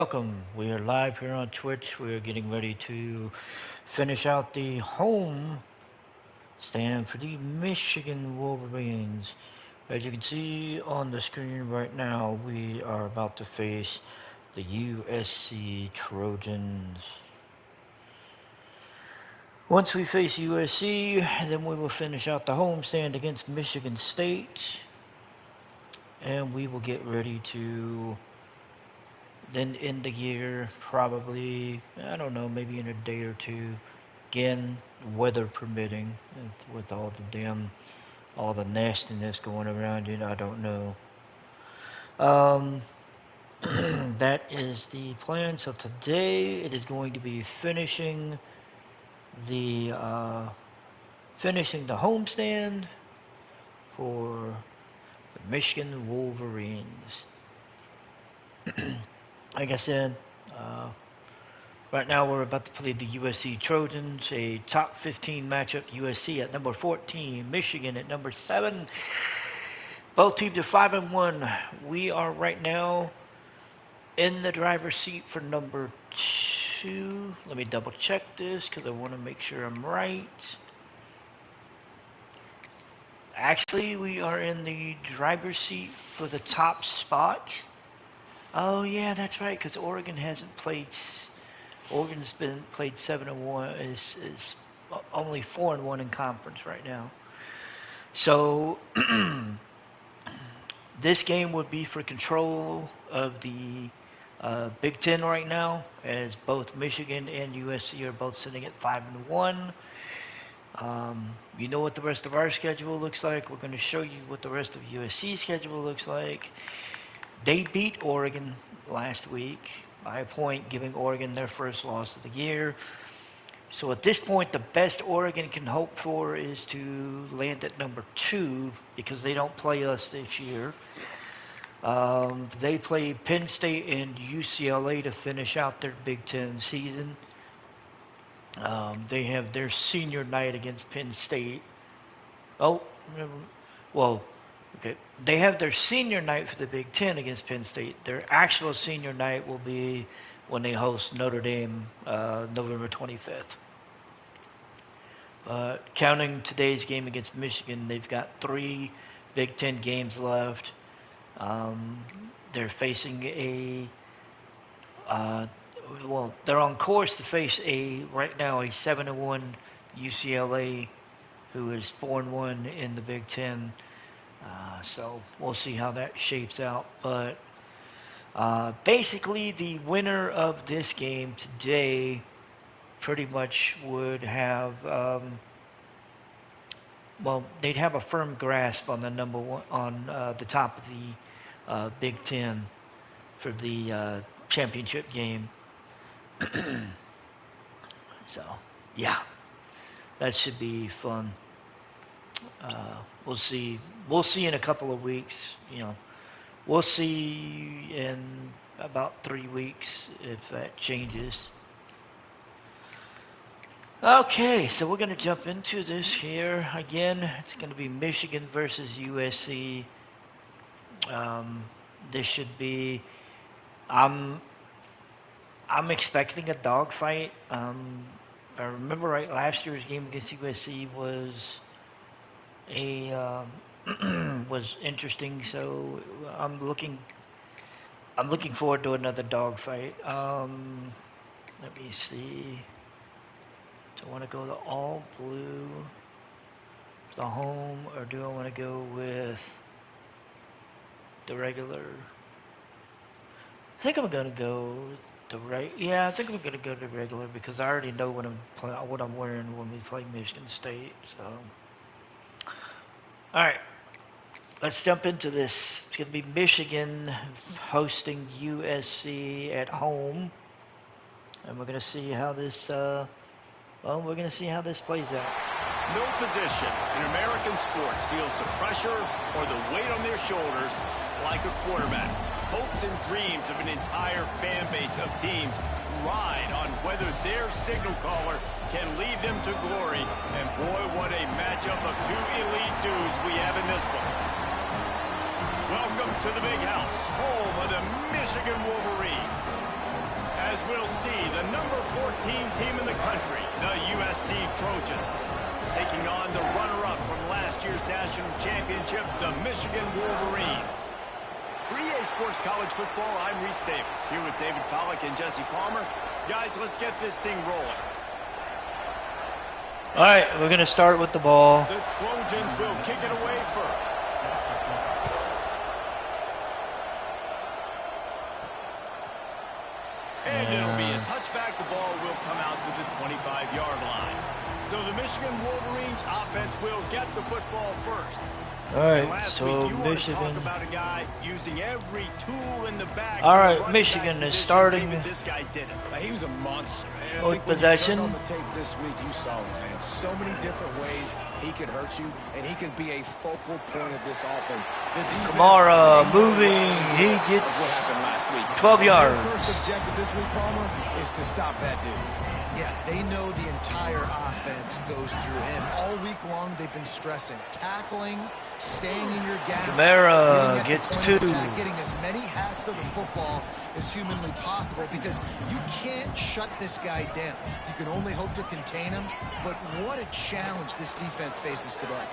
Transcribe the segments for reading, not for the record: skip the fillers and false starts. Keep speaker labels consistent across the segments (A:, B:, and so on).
A: Welcome. We are live here on Twitch. We are getting ready to finish out the home stand for the Michigan Wolverines. As you can see on the screen right now, we are about to face the USC Trojans. Once we face USC, then we will finish out the home stand against Michigan State, and we will get ready to then end the year probably, I don't know, maybe in a day or two. Again, weather permitting, with all the nastiness going around, I don't know. Um, that is the plan. So today it is going to be the finishing the homestand for the Michigan Wolverines. Like I said, uh, right now we're about to play the USC Trojans, a top 15 matchup. USC at number 14, Michigan at number 7. Both teams are 5-1. We are right now in the driver's seat for number 2. Let me double check this because I want to make sure I'm right. Actually, we are in the driver's seat for the top spot. Oh yeah, that's right, because Oregon hasn't played. Oregon's been played 7-1. Is only 4-1 in conference right now. So this game would be for control of the Big Ten right now, as both Michigan and USC are both sitting at 5-1. You know what the rest of our schedule looks like. We're going to show you what the rest of USC's schedule looks like. They beat Oregon last week by a point, giving Oregon their first loss of the year. So at this point, the best Oregon can hope for is to land at number 2 because they don't play us this year. They play Penn State and UCLA to finish out their Big Ten season. They have their senior night against Penn State. Oh, well, okay. They have their senior night for the Big Ten against Penn State. Their actual senior night will be when they host Notre Dame November 25th. Counting today's game against Michigan, they've got 3 Big Ten games left. They're facing they're on course to face right now a 7-1 UCLA, who is 4-1 in the Big Ten. So we'll see how that shapes out. But basically, the winner of this game today pretty much would have, they'd have a firm grasp on the number one, on the top of the Big Ten for the championship game. So, yeah, that should be fun. We'll see. We'll see in a couple of weeks. We'll see in about 3 weeks if that changes. Okay, so we're going to jump into this here. Again, it's going to be Michigan versus USC. This should be... I'm expecting a dogfight. If I remember right, last year's game against USC was was interesting. So I'm looking forward to another dogfight. Let me see. Do I want to go the all blue for the home, or do I want to go with the regular? I think I'm gonna go the right. Yeah, I think I'm gonna go the regular because I already know what I'm wearing when we play Michigan State. So, all right, let's jump into this. It's gonna be Michigan hosting USC at home, and we're gonna see how this. We're gonna see how this plays out.
B: No position in American sports feels the pressure or the weight on their shoulders like a quarterback. Hopes and dreams of an entire fan base of teams ride on whether their signal caller can lead them to glory. And boy, what a matchup of 2 elite dudes we have in this one. Welcome to the Big House, home of the Michigan Wolverines. The number 14 team in the country, the USC Trojans, taking on the runner-up from last year's national championship, the Michigan Wolverines. For EA Sports College Football, I'm Reese Davis, here with David Pollack and Jesse Palmer. Guys, let's get this thing rolling.
A: All right, we're going to start with the ball.
B: The Trojans will kick it away first. And it'll be a touchback. The ball will come out to the 25-yard line. So the Michigan Wolverines offense will get the football first.
A: All right,
B: Last
A: so
B: week you want to
A: Michigan.
B: talk about a guy using every tool in the bag.
A: All right,
B: for the running
A: Michigan
B: back
A: is
B: position.
A: starting.
B: David, this guy did it.
C: He was a monster, man. I
A: With
C: think when
A: possession.
C: you turned on the tape this week, you saw him, man. So many different ways he could hurt you, and he could be a focal point of this offense. The defense,
A: Kamara
C: they know
A: moving. He
C: what
A: gets
C: happened last week.
A: 12
C: And
A: yards.
C: Their first objective this week, Palmer, is to stop that dude.
D: Yeah, they know the entire offense goes through him. All week long, they've been stressing, tackling, staying in your gaps.
A: Kamara
D: getting at the
A: gets
D: point
A: 2.
D: of attack, getting as many hats to the football as humanly possible, because you can't shut this guy down. You can only hope to contain him, but what a challenge this defense faces today.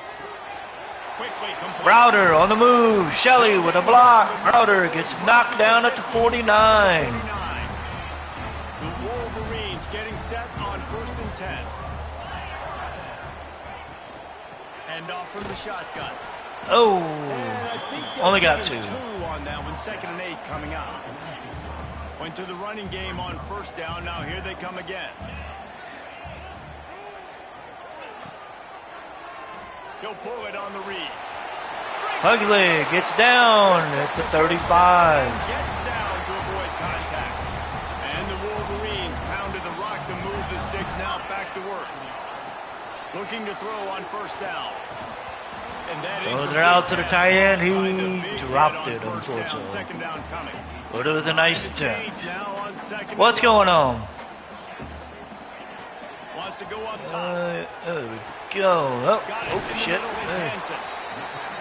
B: Quickly complete.
A: Browder on the move. Shelley with a block. Browder gets knocked down at the 49.
B: 49. The Wolverines getting set on 1st and 10. Hand off from the shotgun.
A: Oh,
B: And I think they're
A: only got
B: giving
A: 2.
B: 2 on that one. 2nd and 8 coming out. Went to the running game on 1st down. Now here they come again. He'll pull it on the read.
A: Hugley gets down at the 35.
B: Gets down to avoid contact. And the Wolverines pounded the rock to move the sticks. Now back to work. Looking to throw on 1st down. And that
A: So they're out to the tight end. He
B: Find the big
A: dropped
B: hit
A: it,
B: on 1st down.
A: unfortunately.
B: 2nd down coming.
A: But it was a nice
B: The
A: attempt.
B: change now on 2nd and
A: What's
B: long.
A: going on?
B: Wants to go up top.
A: There we go. Oh,
B: Got it
A: oh
B: in the
A: shit.
B: middle. It's
A: Hey.
B: Hansen.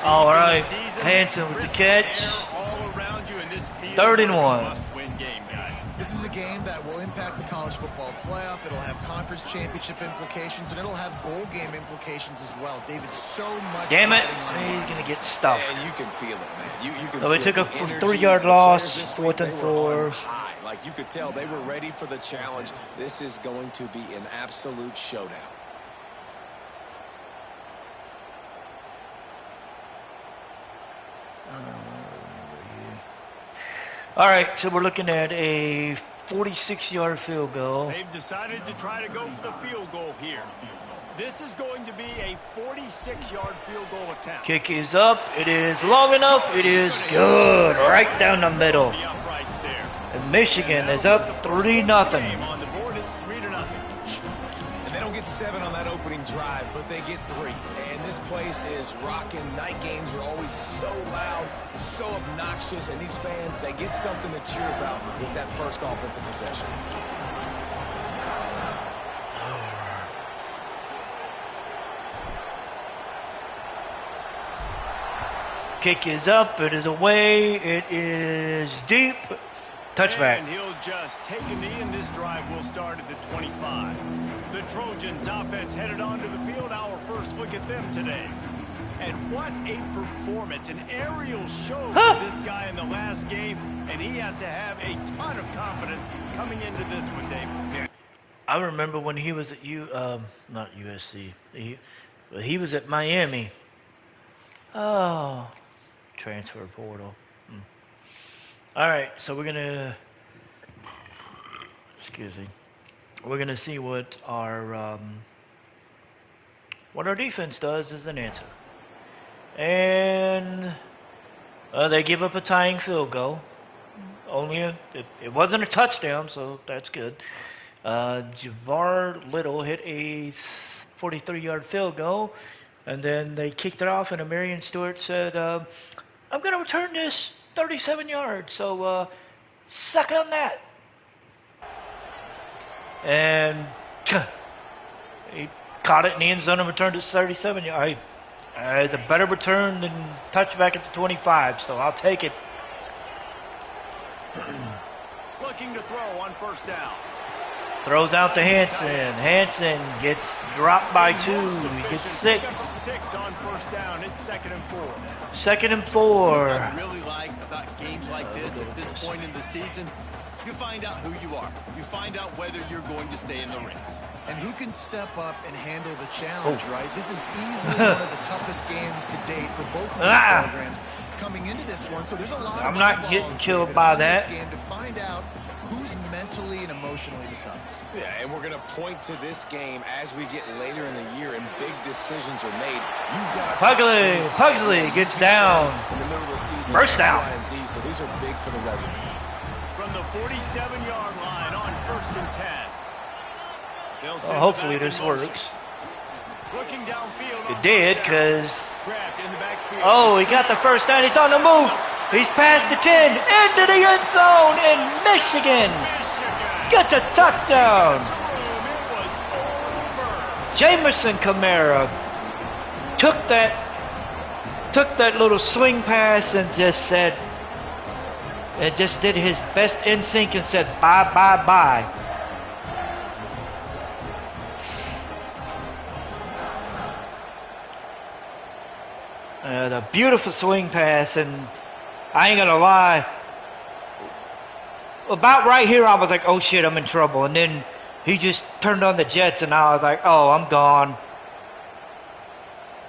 A: All right,
B: Deep in the season,
A: Hansen with the
B: crisp
A: catch.
B: air all around you, and this feels
A: 3rd and
B: like a
A: 1.
B: must-win game, guys.
D: This is a game that will impact the college football playoff. It'll have conference championship implications, and it'll have bowl game implications as well. David, so much.
A: Damn it.
D: riding on
A: He's
D: him.
A: going to get stuffed.
C: And you can feel it, man. You can
A: So we
C: feel
A: took a
C: the energy
A: 3-yard
C: of the
A: loss,
C: players this
A: 4th
C: week.
A: and
C: They were on
A: 4.
C: high. Like you could tell, they were ready for the challenge. This is going to be an absolute showdown.
A: All right, so we're looking at a 46-yard field goal.
B: They've decided to try to go for the field goal here. This is going to be a 46-yard field goal attempt.
A: Kick is up. It is long enough. It is good. Right down the middle.
B: The uprights there.
A: And Michigan is up 3-0.
B: Game on the board, it's 3-0.
C: And they don't get 7 on that opening drive, but they get 3. And this place is rocking. Night games are always so loud, so obnoxious, and these fans, they get something to cheer about with that first offensive possession.
A: Kick is up. It is away. It is deep. Touchback.
B: And he'll just take a knee, and this drive will start at the 25. The Trojans offense headed onto the field. Our first look at them today. And what a performance, an aerial show for this guy in the last game, and he has to have a ton of confidence coming into this one, Dave.
A: I remember when he was at not USC. He was at Miami. Oh, transfer portal. All right, so we're gonna, we're gonna see what our defense does as an answer. And they give up a tying field goal. It wasn't a touchdown, so that's good. Javar Little hit a 43-yard field goal, and then they kicked it off, and Marion Stewart said, I'm going to return this 37 yards, so suck on that. And he caught it in the end zone and returned it 37 yards. It's a better return than touchback at the 25, so I'll take it.
B: Looking to throw on first down.
A: Throws out to Hansen. Hansen gets dropped by 2. He gets 6.
B: 6 on first down. It's 2nd and 4.
A: 2nd and 4.
B: What I really like about games like this at this point in the season, you find out who you are. You find out whether you're going to stay in the race.
D: And who can step up and handle the challenge, right? This is easily one of the toughest games to date for both of these programs coming into this one. So there's a lot of
A: I'm not getting killed by that.
D: This game to find out who's mentally and emotionally the toughest.
C: Yeah, and we're going to point to this game as we get later in the year and big decisions are made. You've got
A: Pugsley gets down.
C: In the middle of the season,
A: First down.
C: X, Y, and Z, so these are big for the resume.
B: From the 47-yard line on 1st and 10.
A: Well, hopefully this works.
B: Looking downfield.
A: It did, because...
B: Grabbed in the backfield.
A: Oh, he got the first down. He's on the move. He's past the 10. Into the end zone in Michigan. Gets a touchdown.
B: It was over.
A: Jamison Kamara took that little swing pass and just said, and just did his best in sync and said, bye, bye, bye. A beautiful swing pass, and I ain't gonna lie, about right here I was like, oh shit, I'm in trouble. And then he just turned on the jets and I was like, oh, I'm gone.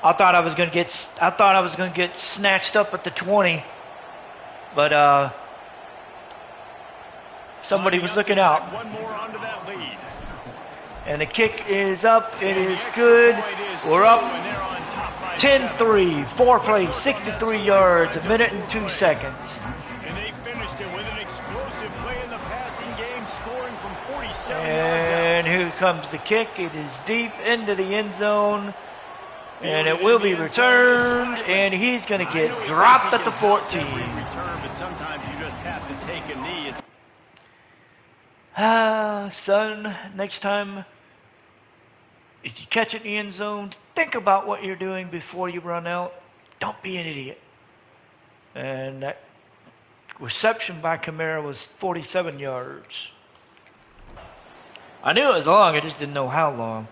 A: I thought I was gonna get snatched up at the 20, but somebody was looking out.
B: One more onto that lead.
A: And the kick is up. It is good. We're up 10-3, 4 plays, 63 yards, a minute and 2 seconds.
B: And they finished it with an explosive play in the passing game, scoring from 47 yards out.
A: And here comes the kick. It is deep into the end zone. And it will be returned. And he's going to get dropped at the 14.
B: Return, but sometimes you just have to take a knee.
A: Son, next time if you catch it in the end zone, think about what you're doing before you run out. Don't be an idiot. And that reception by Kamara was 47 yards. I knew it was long, I just didn't know how long.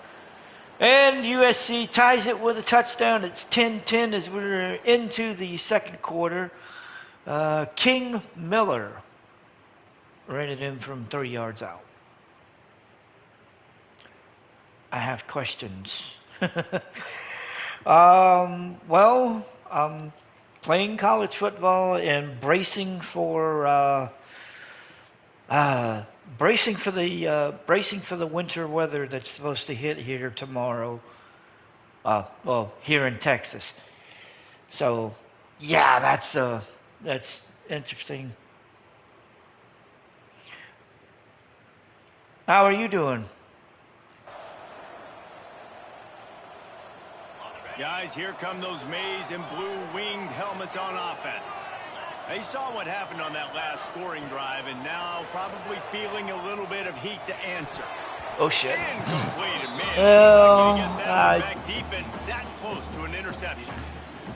A: And USC ties it with a touchdown. It's 10-10 as we're into the second quarter. King Miller ran it in from 3 yards out. I have questions. Well, I'm playing college football and bracing for the winter weather that's supposed to hit here tomorrow. Well, here in Texas. So, yeah, that's interesting. How are you doing?
B: Guys, here come those maize and blue winged helmets on offense. They saw what happened on that last scoring drive, and now probably feeling a little bit of heat to answer.
A: Oh, shit.
B: Incomplete. Man,
A: Well,
B: get that back defense that close to an interception.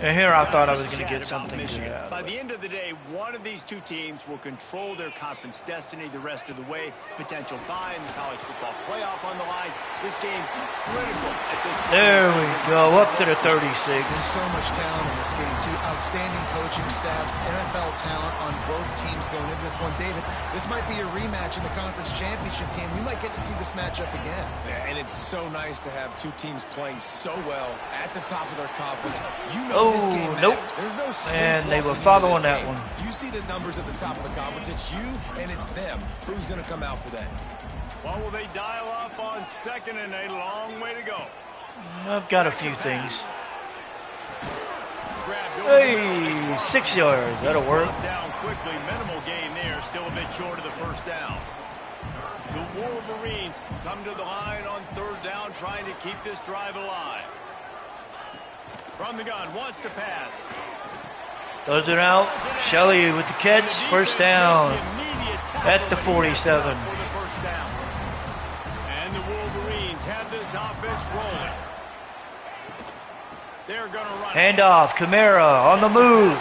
A: And here I thought I was going to get something.
B: By the end of the day, one of these two teams will control their conference destiny the rest of the way. Potential bye in the college football playoff on the line. This game critical at this point.
A: There we go, up to the 36.
D: There's so much talent in this game, too. Outstanding coaching staffs, NFL talent on both teams going into this one. David, this might be a rematch in the conference championship game. We might get to see this matchup again.
C: Yeah, and it's so nice to have two teams playing so well at the top of their conference. You know this game
A: nope.
C: matters. There's no
A: And they were
C: walking into
A: following
C: this
A: that
C: game.
A: one.
C: You see the numbers at the top of the conference. It's you and it's them. Who's going to come out today?
B: Well, will they dial up on second and a long way to go?
A: I've got a few things.
B: Grabbed over
A: Hey, 6 yards. That'll work.
B: Brought down quickly. Minimal gain there. Still a bit short of the first down. The Wolverines come to the line on third down, trying to keep this drive alive. From the gun, wants to pass.
A: Throws it out. Shelley with the catch. First down at the 47.
B: For the first down. And the Wolverines have this offense rolling. They're going to run.
A: Handoff. Kamara on the move.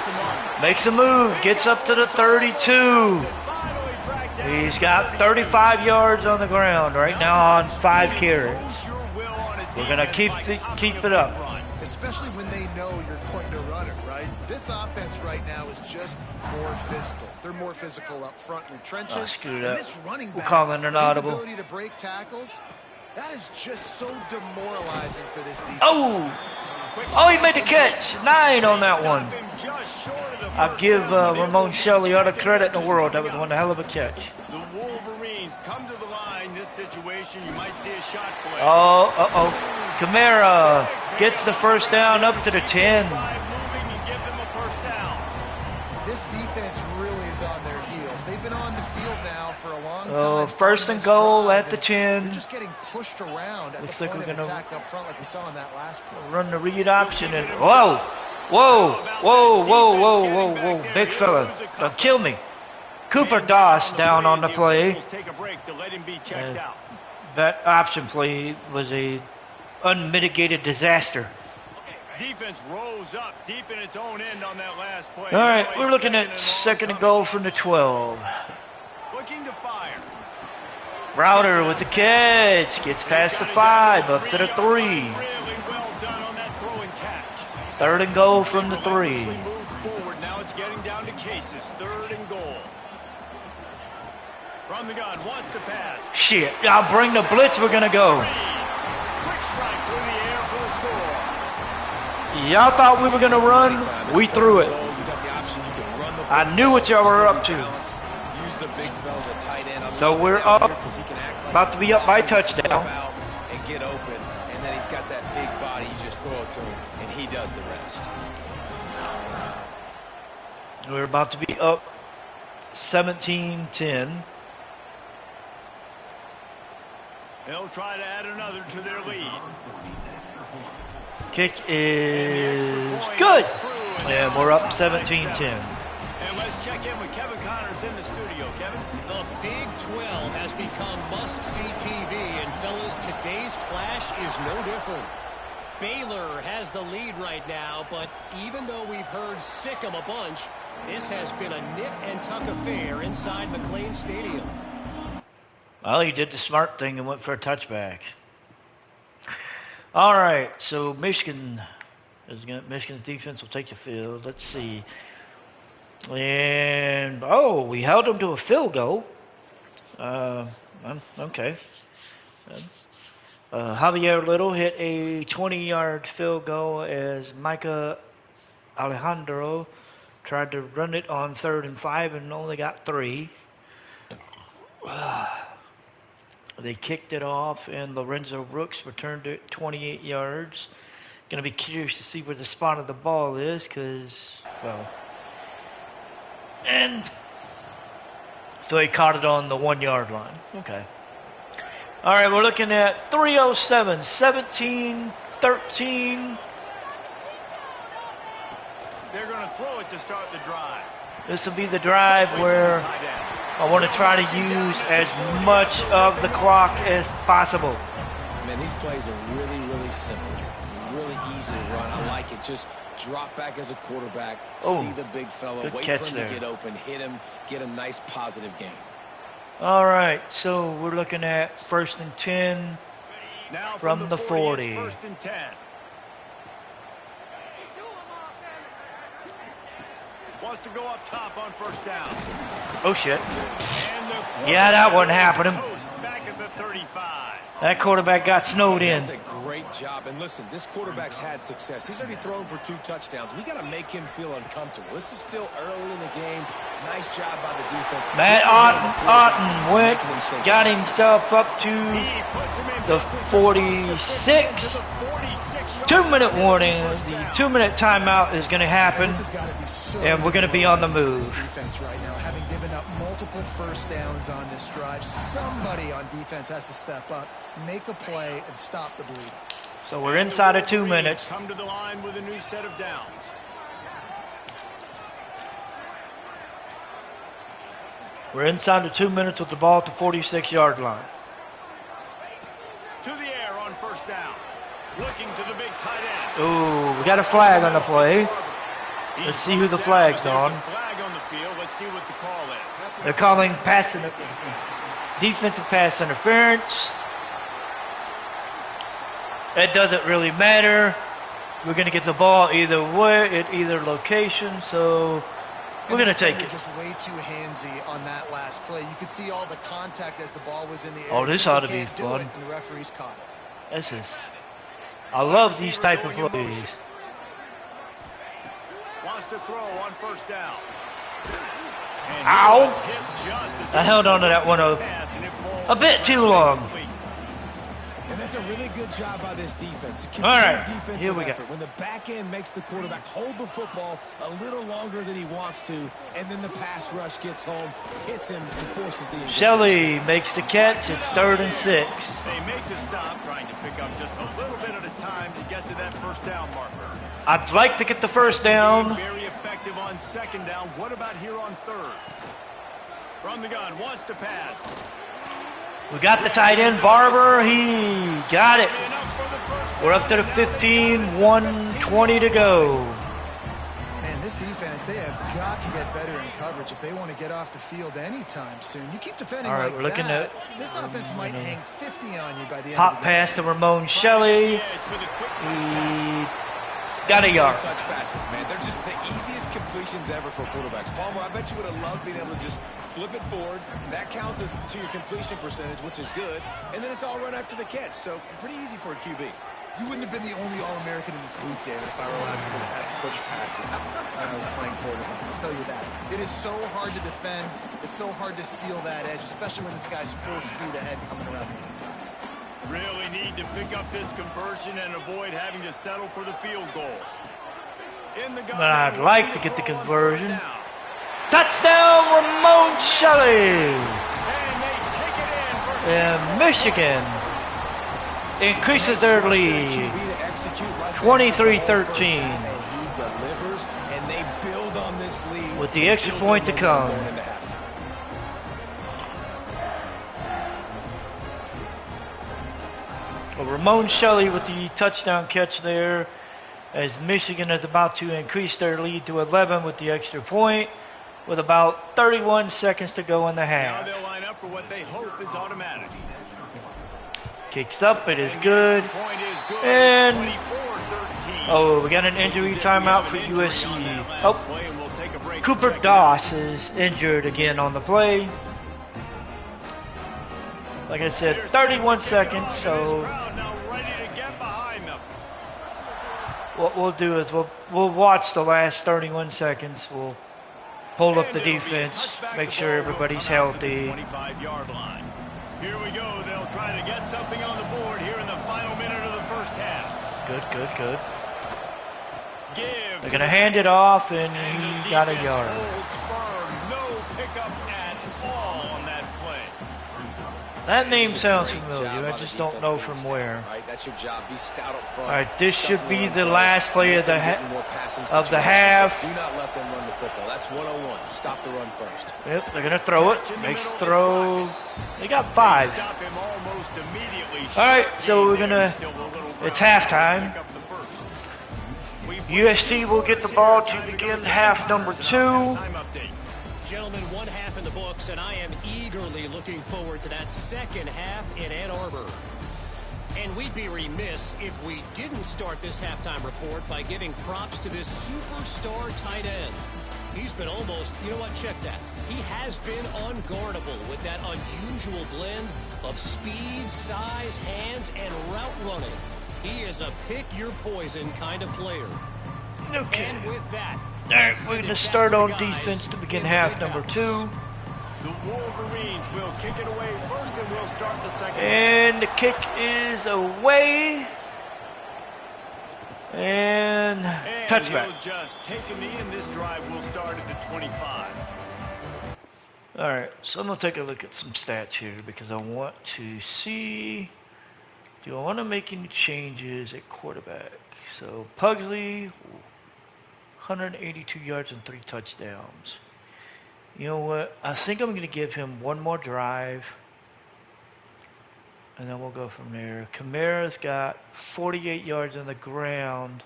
A: Makes a move. Gets up to the 32. He's got 35 yards on the ground right now on 5 carries. We're going to keep it up.
D: Especially when they know you're going to run it, right? This offense right now is just more physical. They're more physical up front in the trenches.
A: Oh, screwed up.
D: This running
A: We'll
D: back,
A: call it an audible.
D: his ability to break tackles, that is just so demoralizing for this defense.
A: Oh, he made the catch. 9 on that one. I'll give Ramon Shelley all the credit in the world. That was one hell of a catch.
B: The Wolverines come to the line. This situation, you might see a shot play.
A: Oh. Kamara gets the first down up to the 10.
D: This defense really is on their heels. They've been on the field now for a long time.
A: Oh, first and goal at the 10.
D: They're just getting pushed around at
A: Looks
D: the
A: like
D: point
A: we're
D: of
A: gonna
D: attack up front like we saw in that last play.
A: Run the read option and whoa. Big fella. Don't kill me. Cooper Doss down on the play. That option play was a unmitigated disaster.
B: Defense rose up deep in its own end on that last play.
A: All right, we're looking at second and goal from the 12.
B: Looking to fire.
A: Router with the catch. Gets past the 5, up to the 3.
B: Really well done on that throw and catch.
A: Third and goal from the 3.
B: Moved forward. Now it's getting down to cases. Third and goal. From the gun, wants to pass.
A: Shit, I'll bring the blitz. We're going to go.
B: Quick strike through the air for the score.
A: Y'all thought we were going to run. We threw it. I knew what y'all were up to. So we're up. About to be up by touchdown.
C: And get open, and then he's got that big body. You just throw it to him, and he does the rest.
A: We're about to be up 17-10.
B: They'll try to add another to their lead.
A: Kick is good. And we're up 17-10.
B: And let's check in with Kevin Connors in the studio. Kevin?
E: The Big 12 has become must-see TV, and fellas, today's clash is no different. Baylor has the lead right now, but even though we've heard sick 'em a bunch, this has been a nip-and-tuck affair inside McLean Stadium.
A: Well, he did the smart thing and went for a touchback. All right, so Michigan's defense will take the field. Let's see. And, we held them to a field goal. Okay. Javier Little hit a 20-yard field goal as Micah Alejandro tried to run it on 3rd and 5 and only got 3. They kicked it off, and Lorenzo Brooks returned it 28 yards. Going to be curious to see where the spot of the ball is because, and so he caught it on the 1-yard line. Okay. All right, we're looking at 3:07, 17-13.
B: They're going to throw it to start the drive.
A: This will be the drive where I want to try to use as much of the clock as possible.
C: Man, these plays are really, really simple. Really easy to run. I like it. Just drop back as a quarterback, see the big fella, wait for him to get open, hit him, get a nice positive game.
A: All right, so we're looking at 1st and 10
B: now
A: from the 40.
B: 1st and 10. Wants to go up top on 1st down.
A: Oh, shit. Yeah, that wasn't happening.
B: Back at the 35.
A: That quarterback got snowed in.
C: That's a great job. And listen, this quarterback's had success. He's already thrown for 2 touchdowns. We got to make him feel uncomfortable. This is still early in the game. Nice job by the defense.
A: Matt Otten went, got himself up to the 46. 2-minute warning. The 2-minute timeout is going to happen, and we're going to be on the move.
D: Defense right now, having given up multiple 1st downs on this drive, somebody on defense has to step up, make a play, and stop the bleeding.
A: So we're inside of 2 minutes.
B: Come to the line with a new set of downs.
A: We're inside of 2 minutes with the ball at the 46-yard line.
B: To the air on 1st down. Looking to the big tight end.
A: Ooh, we got a flag on the play. Let's see who the flag's on.
B: Flag on the field. Let's see what the call is.
A: They're calling defensive pass interference. It doesn't really matter. We're going to get the ball either way at either location, so we're going to take it.
D: Just way too handsy on that last play. You could see all the contact as the ball was in the air.
A: Oh, this ought to be fun.
D: And the referees caught it.
A: This is. I love these type of plays.
B: Wants to throw on first down.
A: Ow! I held on to that one a bit too long.
C: And that's a really good job by this defense.
A: All right, here we go.
C: When the back end makes the quarterback hold the football a little longer than he wants to, and then the pass rush gets home, hits him, and forces the incompletion.
A: Shelley makes the catch. It's 3rd and 6.
B: They make the stop, trying to pick up just a little bit at a time to get to that first down marker.
A: I'd like to get the first down.
B: Very effective on 2nd down. What about here on 3rd? From the gun, wants to pass.
A: We got the tight end, Barber. He got it. We're up to the 15, 1:20 to go.
D: Man, this defense, they have got to get better in coverage if they want to get off the field anytime soon. You keep defending
A: All right,
D: like
A: we're looking
D: that,
A: at
D: this offense might hang 50 on you by the end
A: pop
D: of the
A: pass
D: game.
A: to Ramon Shelley. He got a yard.
C: Touch passes, man. They're just the easiest completions ever for quarterbacks. Palmer, I bet you would have loved being able to just flip it forward. That counts as to your completion percentage, which is good. And then it's all run after the catch. So pretty easy for a QB.
D: You wouldn't have been the only All-American in this booth, David, if I were allowed to have push passes when I was playing quarterback. I'll tell you that. It is so hard to defend. It's so hard to seal that edge, especially when this guy's full speed ahead coming around the inside.
B: Really need to pick up this conversion and avoid having to settle for the field goal. In the gun,
A: But I'd like to get the conversion. Touchdown, Ramon Shelley.
B: And they take it in for
A: And Michigan increases their lead, 23-13.
C: And he delivers, and they build on this lead
A: With the extra point to come.
C: Going into halftime.
A: Well, Ramon Shelley with the touchdown catch there, as Michigan is about to increase their lead to 11 with the extra point, with about 31 seconds to go in the
B: now
A: half.
B: they'll line up for what they hope is automatic.
A: Kicks up, it is good.
B: Point is good.
A: And
B: 24-13.
A: oh, we got an injury timeout for USC. Oh, Cooper Doss is injured again on the play. Like I said, 31 seconds, so what we'll do is we'll watch the last 31 seconds. We'll hold up the defense, make sure everybody's healthy.
B: 25-yard line. Here we go. They'll try to get something on the board here in the final minute of the first half.
A: Good. They're going to hand it off, and he got a yard.
B: Holds firm. No pickup at all on that play.
A: That name sounds familiar. I just don't know from where.
C: Right, that's your job. Be stout up front.
A: All right, this should be the last play of the half.
C: Do not let them run the football. That's 101. Stop the run first.
A: Yep, they're going to throw it. Makes the throw. They got 5.
B: Stop him almost immediately.
A: All right, so we're going to, it's halftime. USC will get the ball to begin half number 2.
E: Gentlemen, one half in the books, and I am eagerly looking forward to that second half in Ann Arbor. And we'd be remiss if we didn't start this halftime report by giving props to this superstar tight end. He's been almost, you know what, check that. He has been unguardable with that unusual blend of speed, size, hands, and route running. He is a pick-your-poison kind of player.
A: Okay.
E: And with that,
A: All right, we're going to start on defense to begin half number 2.
B: The Wolverines will kick it away first, and we'll start the second.
A: And the kick is away. And touchback.
B: He'll just take a knee, and this drive will start at the 25.
A: All right, so I'm going to take a look at some stats here because I want to see, do I want to make any changes at quarterback? So Pugsley, 182 yards and 3 touchdowns. You know what? I think I'm going to give him one more drive, and then we'll go from there. Kamara's got 48 yards on the ground,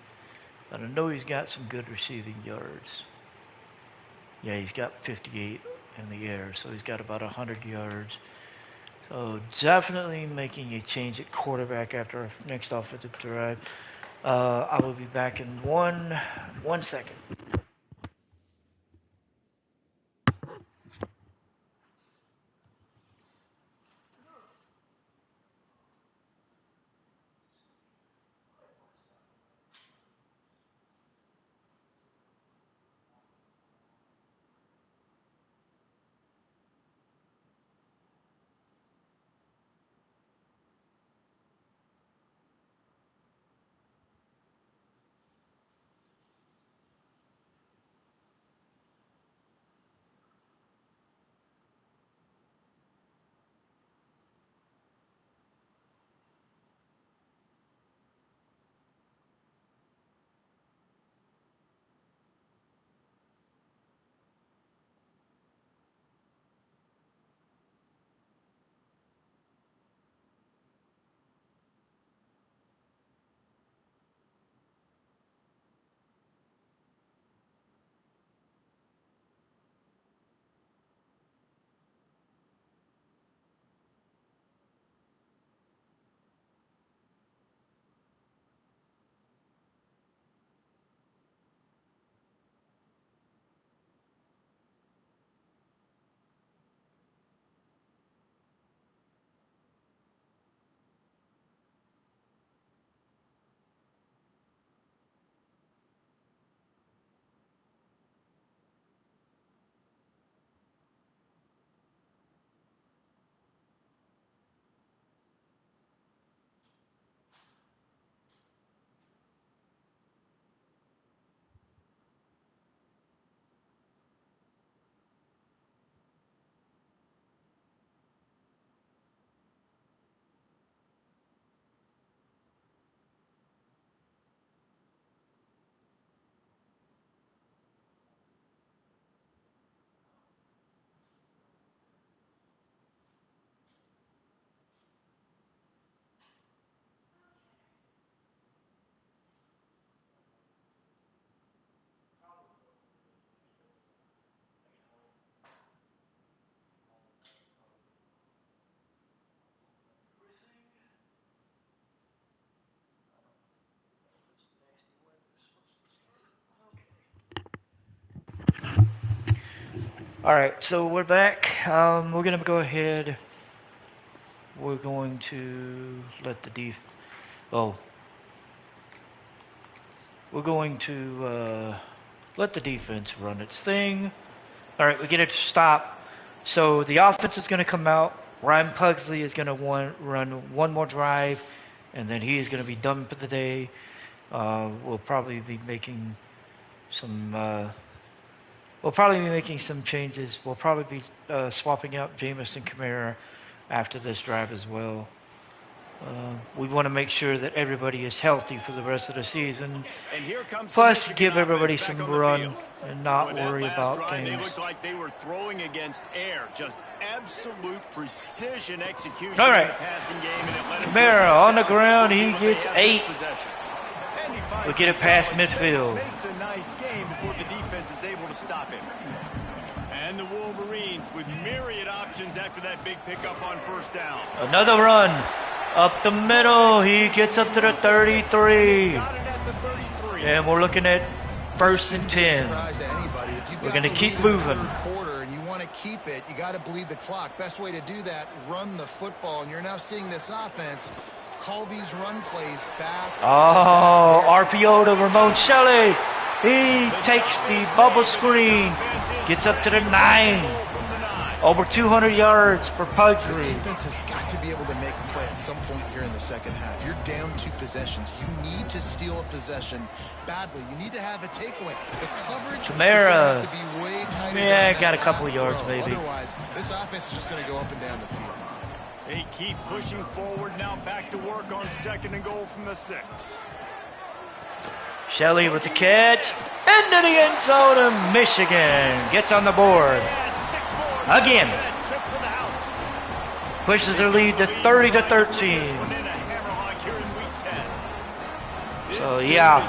A: but I know he's got some good receiving yards. Yeah, he's got 58 in the air, so he's got about 100 yards. So definitely making a change at quarterback after our next offensive drive. I will be back in one second. All right, so we're back. We're gonna go ahead. We're going to let the oh, we're going to let the defense run its thing. All right, we get it to stop. So the offense is going to come out. Ryan Pugsley is going to run one more drive, and then he is going to be done for the day. We'll probably be making some. We'll probably be making some changes. We'll probably be swapping out Jameis and Kamara after this drive as well. We want to make sure that everybody is healthy for the rest of the season. Plus, give everybody some run and not worry about things.
B: They looked like they were throwing against air, just absolute precision execution
A: All right.
B: in the passing game, and it let him
A: Kamara on the ground, he
B: So
A: gets
B: they have
A: 8.
B: this possession. And he finds
A: We'll get it
B: some
A: past
B: solid space,
A: midfield.
B: Makes a nice game before the defense is able to stop him. And the Wolverines with myriad options after that big pickup on first down.
A: Another run up the middle. He gets up to the 33.
B: Got it at the 33.
A: And we're looking at first and 10. We're going to keep moving.
D: Quarter and you want to keep it, you got to bleed the clock. Best way to do that, run the football. And you're now seeing this offense call these run plays back.
A: Oh, RPO to Ramon Shelley. He takes the bubble screen, gets up to the 9. Over 200 yards for Pugsley.
D: Defense has got to be able to make a play at some point here in the second half. You're down 2 possessions. You need to steal a possession badly. You need to have a takeaway. The coverage
A: Kamara.
D: is going to have to be way tighter.
A: Yeah,
D: than
A: got
D: that
A: a couple
D: last
A: yards
D: row.
A: maybe.
D: Otherwise, this offense is just going to go up and down the field.
B: They keep pushing forward, now back to work on 2nd and goal from the 6.
A: Shelley with the catch. Into the end zone of Michigan. Gets on the board. Again. Pushes their lead to 30-13. So yeah,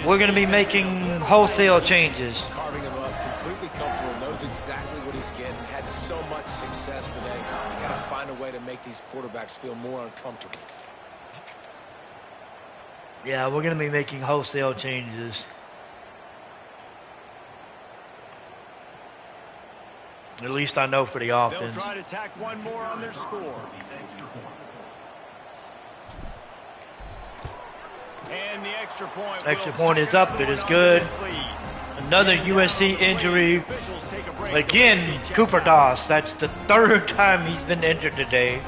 A: we're going to be making wholesale changes.
E: Carving him up, completely covered
C: You got to find a way to make these quarterbacks feel more uncomfortable.
A: Yeah, we're going to be making wholesale changes. At least I know for the
B: They'll
A: offense.
B: try to tack one more on their score. And the extra point.
A: Extra point is up. It is good. Another USC injury. Again, Cooper Doss. That's the third time he's been injured today.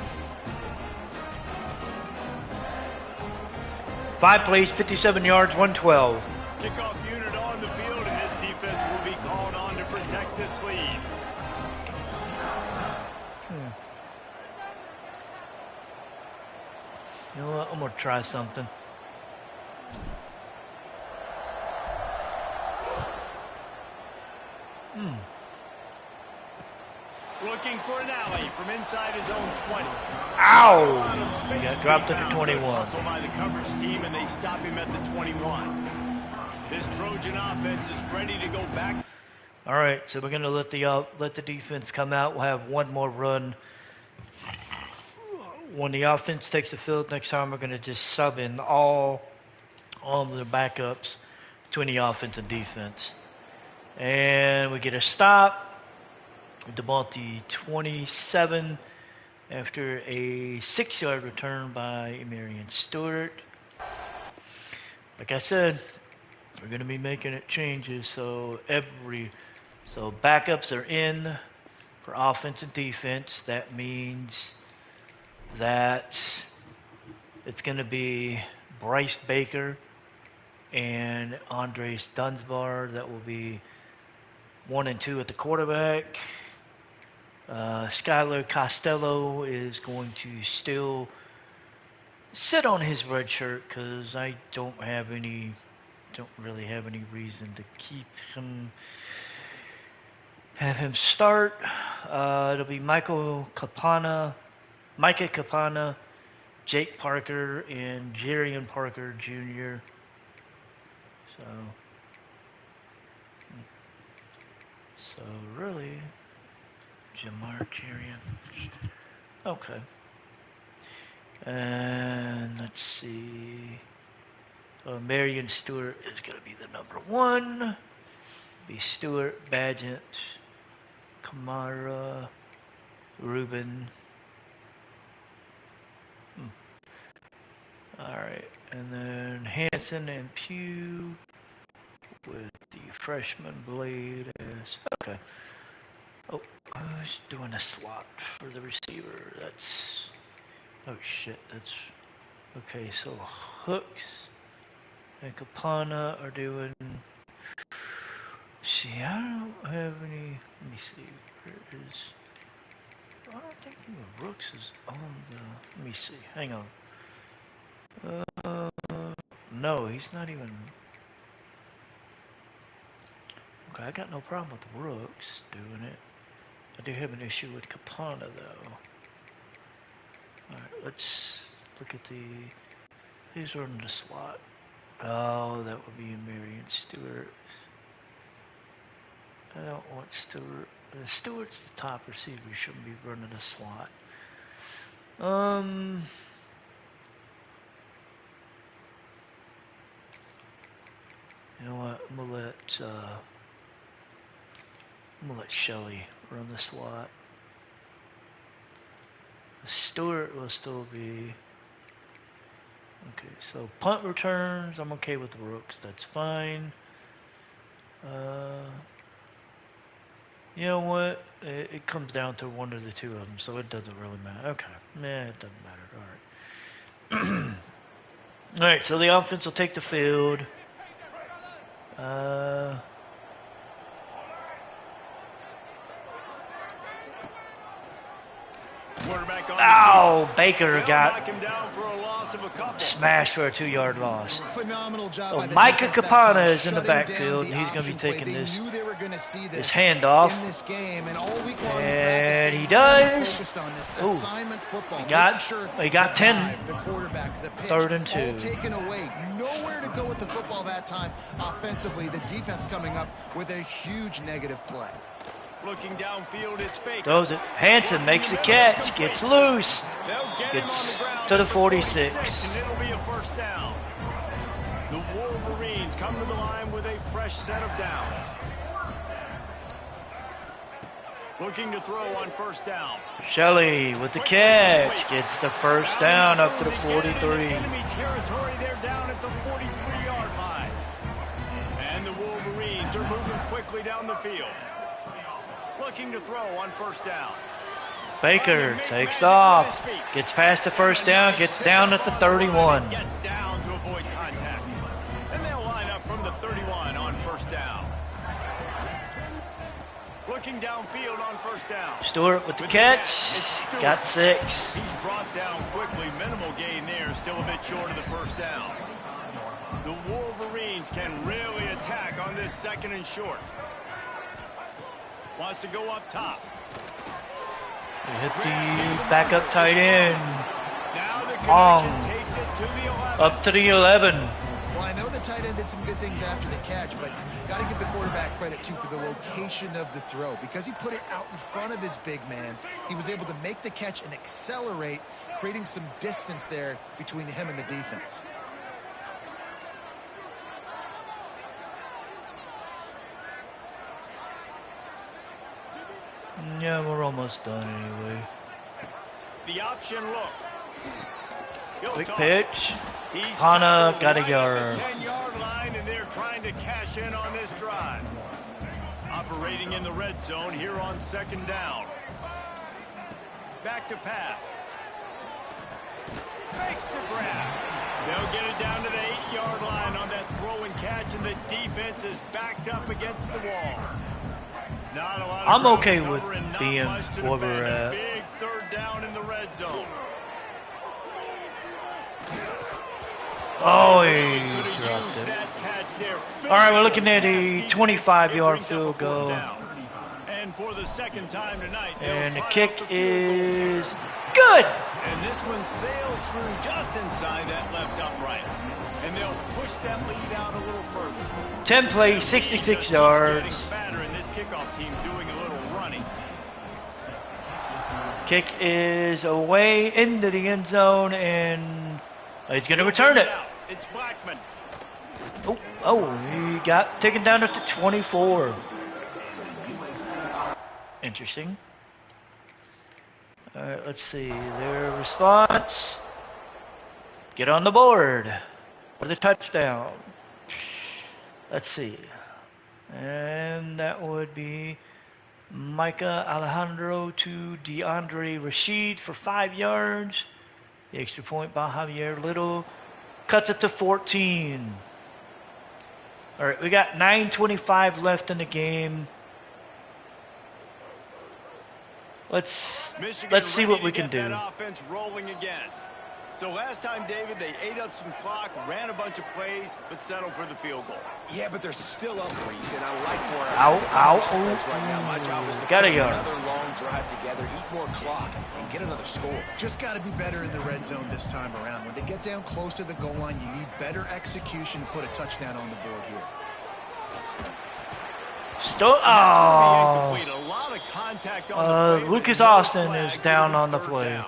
A: 5 plays, 57 yards, 112.
B: Kickoff unit on the field, and this defense will be called on to protect this lead.
A: You know what? I'm going to try something.
B: Looking for an alley from inside his own 20.
A: Ow! He got dropped at the 21.
B: Hustle by the coverage team, and they stop him at the 21. This Trojan offense is ready to go back.
A: All right, so we're going to let the defense come out. We'll have one more run. When the offense takes the field next time, we're going to just sub in all of the backups between the offense and defense. And we get a stop with the ball at the 27 after a 6-yard return by Marion Stewart. Like I said, we're going to be making it changes, so backups are in for offense and defense. That means that it's going to be Bryce Baker and Andres Dunsbar that will be 1 and 2 at the quarterback. Skylar Costello is going to still sit on his red shirt because I don't really have any reason to have him start. It'll be Micah Capana, Jake Parker, and Jerian Parker Jr. So really, Jamar Jerian. Okay. And let's see. Marion Stewart is going to be the number 1. Be Stewart, Badgett, Kamara, Rubin. All right, and then Hanson and Pugh with the freshman Blade as okay. Oh, who's doing a slot for the receiver? Oh shit, that's okay. So Hooks and Capana are doing. See, I don't have any. Let me see. Where is? I don't think even Brooks is on the. Let me see. Hang on. No, he's not even. Okay, I got no problem with Brooks doing it. I do have an issue with Capana though. Alright, let's look at who's running the slot. Oh, that would be Marion Stewart. I don't want Stewart. Stewart's the top receiver. He shouldn't be running a slot. You know what? I'm gonna let Shelley run the slot. Stewart will still be okay. So punt returns, I'm okay with the Rooks. That's fine. You know what? It comes down to one of the two of them, so it doesn't really matter. Okay, it doesn't matter. All right. All right. So the offense will take the field. Ow! Baker got smashed for a 2-yard loss.
D: Phenomenal job.
A: So Micah Capana is in the backfield, and he's going to be taking this handoff. And he does. Ooh, he got 10. 3rd and 2.
D: Taken away. Nowhere to go with the football that time. Offensively, the defense coming up with a huge negative play.
B: Looking downfield, it's Baker.
A: Throws it. Hansen makes the catch. Gets loose.
B: They'll get him on
A: Gets
B: the ground
A: to the
B: at
A: 46.
B: And it'll be a first down. The Wolverines come to the line with a fresh set of downs. Looking to throw on first down.
A: Shelley with the catch. Gets the first down up to the 43.
B: Enemy territory, they're down at the 43-yard line. And the Wolverines are moving quickly down the field. Looking to throw on first down.
A: Baker takes off. Gets past the first down. Gets down at the 31.
B: Gets down to avoid contact. And they'll line up from the 31 on first down. Looking downfield on first down.
A: Stewart with the catch. Got 6.
B: He's brought down quickly. Minimal gain there. Still a bit short of the first down. The Wolverines can really attack on this second and short. Wants to go up top.
A: They hit the backup tight end.
B: Now the connection takes it to the 11.
A: Up to the 11.
D: Well, I know the tight end did some good things after the catch, but got to give the quarterback credit, too, for the location of the throw. Because he put it out in front of his big man, he was able to make the catch and accelerate, creating some distance there between him and the defense.
A: Yeah, we're almost done anyway.
B: The option look.
A: Quick pitch. Hana got a yard.
B: 10-yard line, and they're trying to cash in on this drive. Operating in the red zone here on second down. Back to pass. Makes the grab. They'll get it down to the 8-yard line on that throw and catch, and the defense is backed up against the wall. Not a lot of
A: I'm
B: ground
A: okay
B: to
A: with
B: cover and not
A: being
B: much to
A: where we're
B: defend.
A: at.
B: Big third down in the red zone.
A: Oh, he dropped it. All right, we're looking at a 25-yard field goal.
B: And for the second time tonight,
A: and the kick is good.
B: And this one sails through just inside that left upright. And they'll push that lead out a little further.
A: 10 plays, 66 yards.
B: Fatter in this kickoff team doing a little running.
A: Kick is away into the end zone, and he's going to return it.
B: It's Blackman.
A: Oh, he got taken down at the 24. Interesting. All right, let's see. Their response. Get on the board for the touchdown. Let's see. And that would be Micah Alejandro to DeAndre Rashid for 5 yards. The extra point by Javier Little cuts it to 14. All right, we got 9:25 left in the game. Let's see what we can do.
B: That offense rolling again. So last time, David, they ate up some clock, ran a bunch of plays, but settled for the field goal.
C: Yeah, but they're still up, Reese, and I like where
A: I'm
C: right now. My job is to
A: got
C: put
A: a yard.
C: another long drive together, eat more clock, and get another score.
D: Just got to be better in the red zone this time around. When they get down close to the goal line, you need better execution to put a touchdown on the board here.
A: Lucas Austin is down on the play.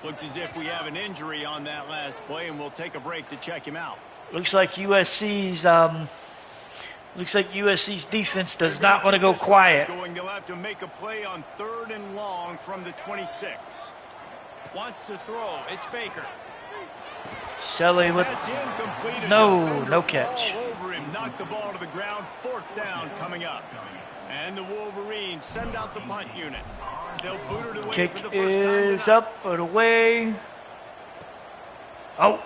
B: Looks as if we have an injury on that last play, and we'll take a break to check him out.
A: Looks like USC's defense does not want to go quiet.
B: They'll have to make a play on 3rd and long from the 26. Wants to throw. It's Baker.
A: Shelley with no catch.
B: All over him, knocked the ball to the ground. 4th down coming up. And the Wolverines send out the punt unit. They'll boot it away
A: Kick
B: for the first time
A: is
B: tonight.
A: up and away. Oh.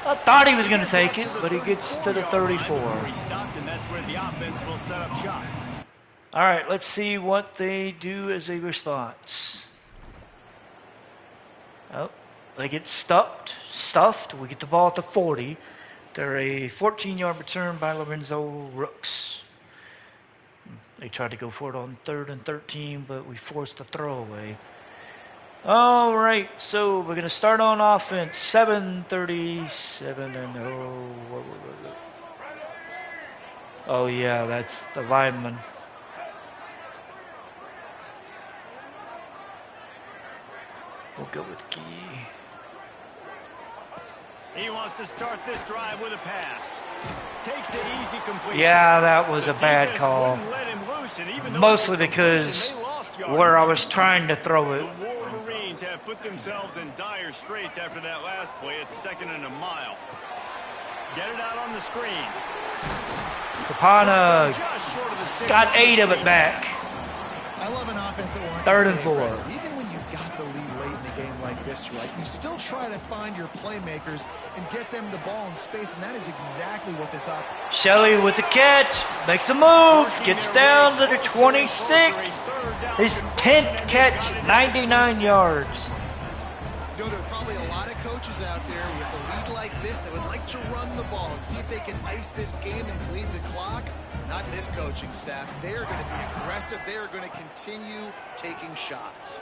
A: I thought he was going to take it, but he gets to the 34.
B: He stopped, and that's where the offense will set up shop.
A: All right, let's see what they do as a response. Oh, they get stuffed. We get the ball at the 40. They're a 14-yard return by Lorenzo Rooks. They tried to go for it on 3rd and 13, but we forced a throwaway. All right, so we're going to start on offense. 7:37 and oh yeah, that's the lineman. We'll go with Key.
B: He wants to start this drive with a pass. Takes the easy completion.
A: Yeah, that was
B: The
A: a bad
B: defense
A: call.
B: wouldn't let him loose, and even though
A: Mostly
B: it's a
A: because
B: completion, they lost yardage.
A: where I was trying to throw it.
B: The Wolverines have put themselves in dire straits after that last play. It's 2nd and a mile. Get it out on the screen.
A: Papana
B: Just short of the sticks
A: got
B: on the
A: 8 of it
B: screen.
A: back.
D: I love an offense that wants
A: 3rd
D: to
A: and
D: stay
A: 4.
D: aggressive. Even when you've got the lead late in the game like this, right, you still try to find your playmakers and get them the ball in space, and that is exactly what this offense.
A: Shelley with the catch, makes a move, gets down to the 26. His 10th catch, 99 yards.
D: You know, there are probably a lot of coaches out there with a lead like this that would like to run the ball and see if they can ice this game and bleed the clock. Not this coaching staff. They are going to be aggressive. They are going to continue taking shots.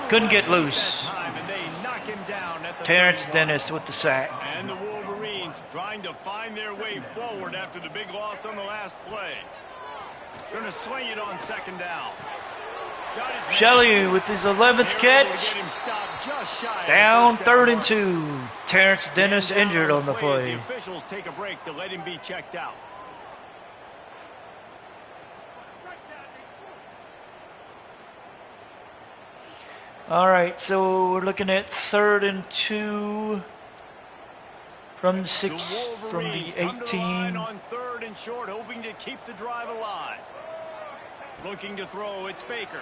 A: Couldn't get loose.
B: And they knock him down at the
A: Terrence
B: 31.
A: Dennis with the sack.
B: And the Wolverines trying to find their way forward after the big loss on the last play. Going to swing it on 2nd down. Got his man.
A: Shelley with his 11th
B: They're able to
A: catch.
B: get him stopped just shy of the
A: Down
B: first
A: 3rd
B: down
A: and 2. Terrence
B: mark.
A: Dennis
B: Man down
A: injured on the
B: as
A: play.
B: The officials take a break to let him be checked out.
A: All right, so we're looking at 3rd and 2 from the 6,
B: The
A: from
B: Wolverines
A: the
B: come to the line
A: 18.
B: on 3rd and short, hoping to keep the drive alive. Looking to throw, it's Baker.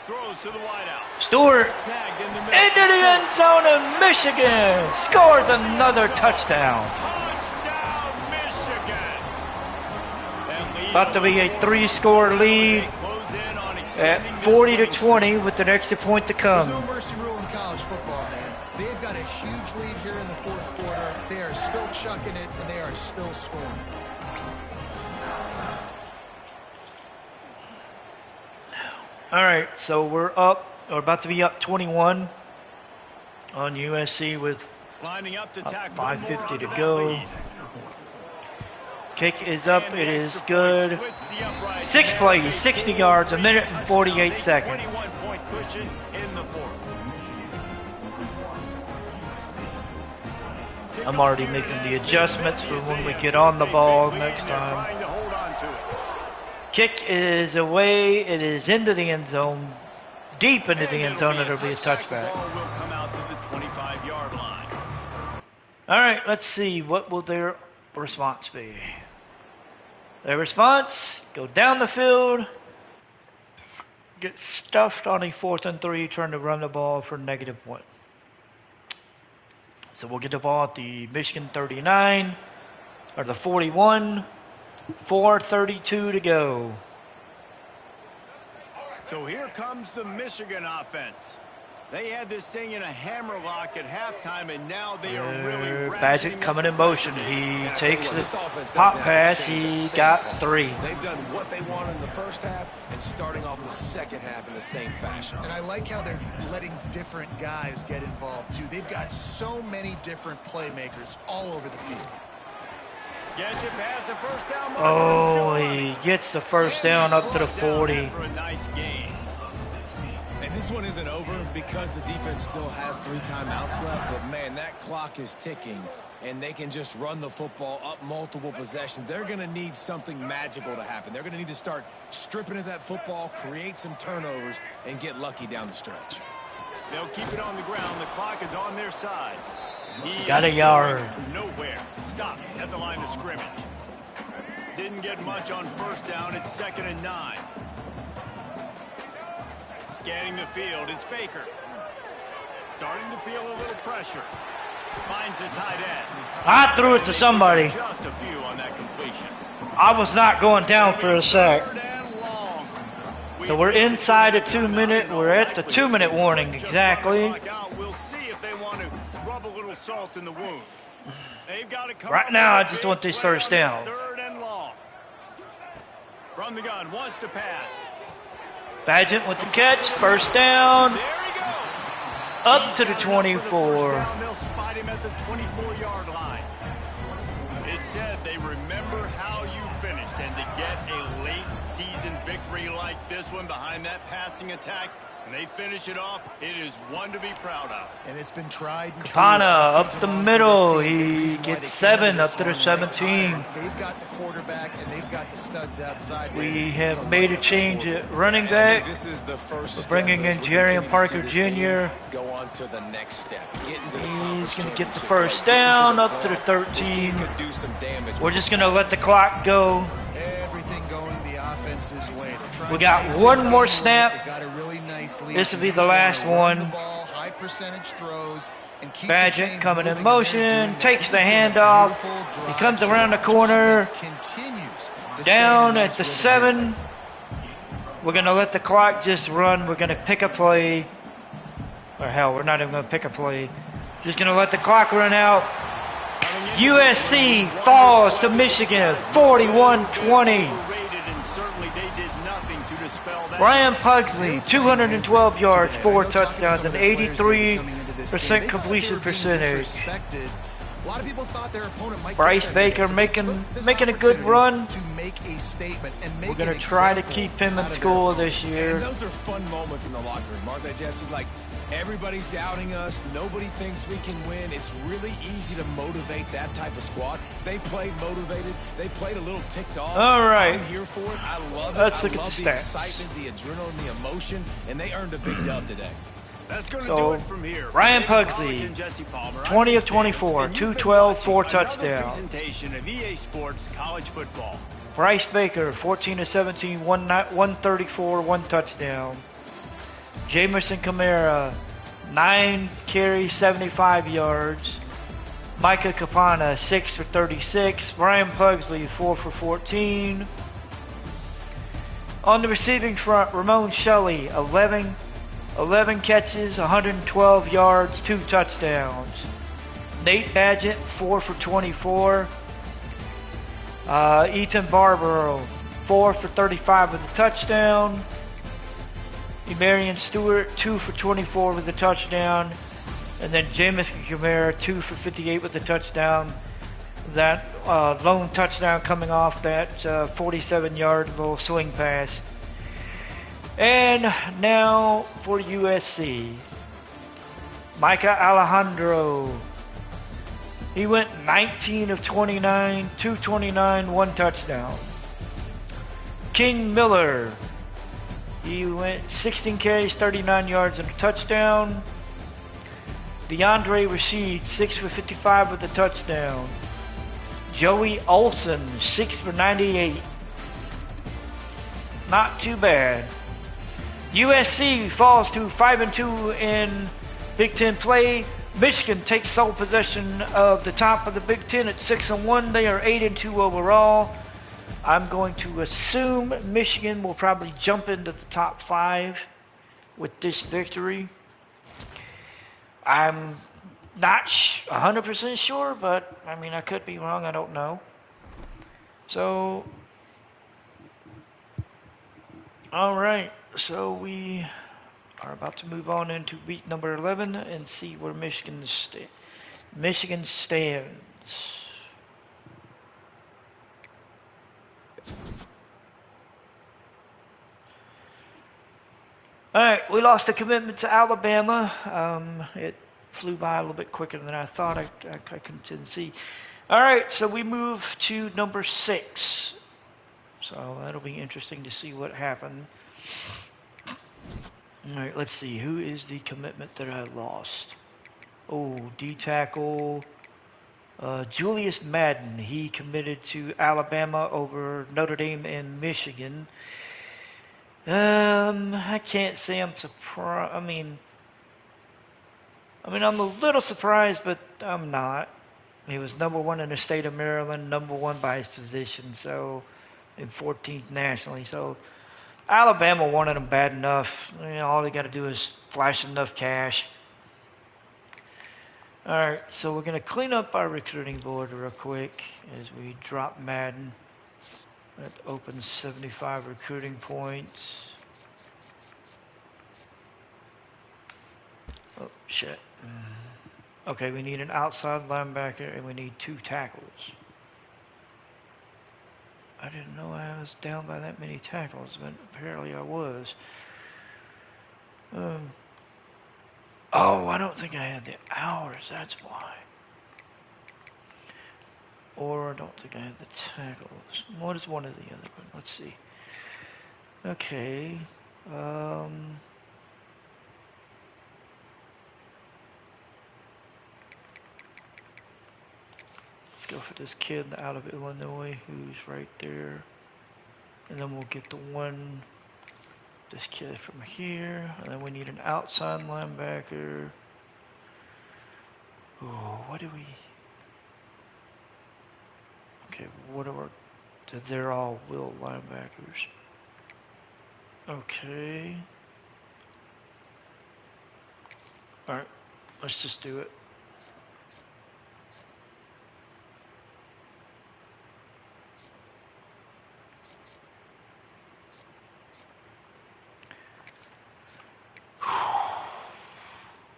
B: Throws to the wideout.
A: Stewart
B: Snagged in the middle.
A: into the end zone, and Michigan scores another touchdown.
B: Touchdown, Michigan. That lead
A: About to be a 3-score lead
B: They close in on
A: at
B: extending this
A: 40 to
B: winning
A: 20 with an extra point to
D: There's no
A: come.
D: mercy rule in college football, man. They've got a huge lead here in the 4th quarter. They are still chucking it, and they are still scoring.
A: All right, so we're about to be up 21 on USC with
B: Lining up to tackle
A: 5:50 to
B: that
A: go.
B: lead.
A: Kick is up,
B: And
A: it
B: the
A: is
B: extra point
A: good.
B: splits the upright.
A: 6 plays, 60 yards, a minute and 48 seconds.
B: 21-point cushion in the 4th.
A: I'm already making the adjustments for when we get on the ball next time.
B: Trying to hold on to it.
A: Kick is away, it is into the end zone, deep into the end zone, it'll be a
B: The
A: touchback.
B: ball will come out to the 25-yard line.
A: All right, let's see, what will their response be? Their response, go down the field, get stuffed on a 4th and 3, trying to run the ball for -1. So we'll get the ball at the Michigan 39, or the 41, 4:32 to go.
B: So here comes the Michigan offense. They had this thing in a hammerlock at halftime, and now they are really ratcheting
A: Badgett
B: up
A: coming
B: the
A: in motion.
B: pressure.
A: He
C: And I tell you
A: takes
C: what,
A: the
C: this offense doesn't
A: pop
C: have to
A: pass.
C: change a
A: He
C: thing,
A: got
C: Paul.
A: 3.
C: They've done what they wanted in the first half and starting off the second half in the same fashion.
D: And I like how they're letting different guys get involved, too. They've got so many different playmakers all over the field.
B: Gets it past the first down marker.
A: Oh,
B: Still
A: he
B: running.
A: gets the first down up to the 40.
B: For a nice game.
C: And this one isn't over because the defense still has 3 timeouts left. But, man, that clock is ticking, and they can just run the football up multiple possessions. They're going to need something magical to happen. They're going to need to start stripping at that football, create some turnovers, and get lucky down the stretch.
B: They'll keep it on the ground. The clock is on their side. He
A: Got a
B: is
A: yard.
B: going nowhere. Stop at the line of scrimmage. Didn't get much on first down. It's 2nd and 9. Scanning the field, it's Baker. Starting to feel a little pressure. Finds the tight end.
A: I threw it to somebody.
B: Just a few on that completion.
A: I was not going down for a sack.
B: 3rd and long.
A: So we're inside a 2-minute. We're at the 2-minute warning exactly.
B: We'll see if they want to rub a little salt in the wound. They've got to come
A: Right
B: up
A: now,
B: with
A: I
B: a
A: just
B: big
A: want this
B: play
A: first
B: on
A: down.
B: 3rd and long. From the gun, wants to pass.
A: Badgett with the catch, first down,
B: There he goes.
A: up
B: He's
A: to the
B: got enough for the first
A: 24.
B: down. They'll spot him at the 24-yard line. It said they remember how you finished, and to get a late season victory like this one behind that passing attack, And they finish it off. It is one to be proud of.
D: And it's been tried and true.
A: Kapana
D: all
A: up
D: season
A: the
D: long for
A: middle.
D: this team. The
A: He
D: reason why
A: gets
D: they came
A: 7
D: into
A: up
D: this
A: to the
D: one ranked
A: 17.
D: higher. They've got the quarterback and they've got the studs outside.
A: We
D: to
A: have
D: light
A: made a
D: up the
A: change
D: scoreboard.
A: at running
C: And I think
A: back.
C: this is the first
A: We're
C: step
A: bringing
C: as
A: in
C: we
A: Jerry
C: continue to
A: Parker
C: see this team
A: Jr.
C: Go on to the next step. Get into the
A: He's
C: conference
A: going to get the
C: championship
A: first
C: play, get into
A: down
C: the
A: up to the
C: playoff. This team
A: 13.
C: could do some damage
A: We're
C: with
A: just
C: this
A: going to let the
C: passing
A: clock go.
D: Everything going the offense's way. They're trying
A: We
D: to
A: got
D: ice
A: one
D: this
A: more
D: game
A: snap.
D: late. They got a really nice lead.
A: This will be
D: You
A: the
D: just wanna
A: last
D: run
A: one.
D: the ball, high percentage throws, and keep the
A: Badgett
D: chains
A: coming in
D: moving, and they're
A: motion,
D: doing that.
A: takes
D: This
A: the
D: has been a
A: handoff.
D: beautiful
A: He
D: drive
A: comes
D: to
A: around the
D: watch.
A: corner.
D: Offense continues to stay
A: Down
D: in a
A: at
D: nice
A: the
D: rhythm
A: 7.
D: here.
A: We're going to let the clock just run. We're going to pick a play. Or hell, we're not even going to pick a play. Just going to let the clock run out. USC falls to Michigan 41-20. Brian Pugsley, 212 yards, 4 touchdowns, and 83% completion percentage.
D: A lot of people thought their opponent might
A: Bryce
D: get
A: Baker
D: there.
A: making
D: This
A: a good run.
D: to make a statement and make
A: We're going
D: an
A: to try to
D: example
A: keep him in
D: out of
A: school
D: their
A: this
C: And
A: year.
C: those are fun moments in the locker room, aren't they, Jesse? Like, everybody's doubting us. Nobody thinks we can win. It's really easy to motivate that type of squad. They played motivated. They played a little ticked off.
A: All right.
C: I'm here for it. I love it.
A: Let's
C: I
A: look at
C: love
A: the
C: the
A: stats.
C: excitement, the adrenaline, the emotion, and they earned a big dub today.
B: That's going to
A: So,
B: do it from here.
A: Ryan
B: David
A: Pugsley,
B: Pollack and Jesse Palmer,
A: 20 of
B: I'm
A: 24,
B: and you've been
A: 212, 4
B: watching another
A: touchdowns.
B: presentation of EA Sports College Football.
A: Bryce Baker, 14 of 17, 134, 1 touchdown. Jamerson Kamara, 9 carries, 75 yards. Micah Kapana, 6 for 36. Brian Pugsley, 4 for 14. On the receiving front, Ramon Shelley, 11 catches, 112 yards, 2 touchdowns. Nate Badgett, 4 for 24. Ethan Barbaro, 4 for 35 with a touchdown. Emarion Stewart, 2 for 24 with a touchdown. And then Jamison Kamara, 2 for 58 with a touchdown. That lone touchdown coming off that 47-yard little swing pass. And now for USC. Micah Alejandro. He went 19 of 29, 229, 1 touchdown. King Miller. He went 16 carries, 39 yards, and a touchdown. DeAndre Rashid, 6 for 55 with a touchdown. Joey Olson, 6 for 98. Not too bad. USC falls to 5-2 in Big Ten play. Michigan takes sole possession of the top of the Big Ten at 6-1. They are 8-2 overall. I'm going to assume Michigan will probably jump into the top 5 with this victory. I'm not 100% sure, but I mean, I could be wrong. I don't know. So, all right. So we are about to move on into week number 11 and see where Michigan stands. All right, we lost a commitment to Alabama. It flew by a little bit quicker than I thought. I couldn't see. All right, so we move to number 6. So that'll be interesting to see what happened. All right, let's see. Who is the commitment that I lost? Oh, D-tackle. Julius Madden. He committed to Alabama over Notre Dame and Michigan. I can't say I'm surprised. I mean, I'm a little surprised, but I'm not. He was number 1 in the state of Maryland, number 1 by his position, so, and 14th nationally. So, Alabama wanted him bad enough. You know, all they got to do is flash enough cash. All right, so we're going to clean up our recruiting board real quick as we drop Madden. That opens 75 recruiting points. Oh, shit. Okay, we need an outside linebacker and we need 2 tackles. I didn't know I was down by that many tackles, but apparently I was. Um, oh, I don't think I had the hours. That's why. Or I don't think I had the tackles. What is one of the other one? Let's see. Okay. Um, let's go for this kid out of Illinois who's right there. And then we'll get the one, this kid from here. And then we need an outside linebacker. Oh, what do we... Okay, what are our... They're all will linebackers. Okay. Alright, let's just do it.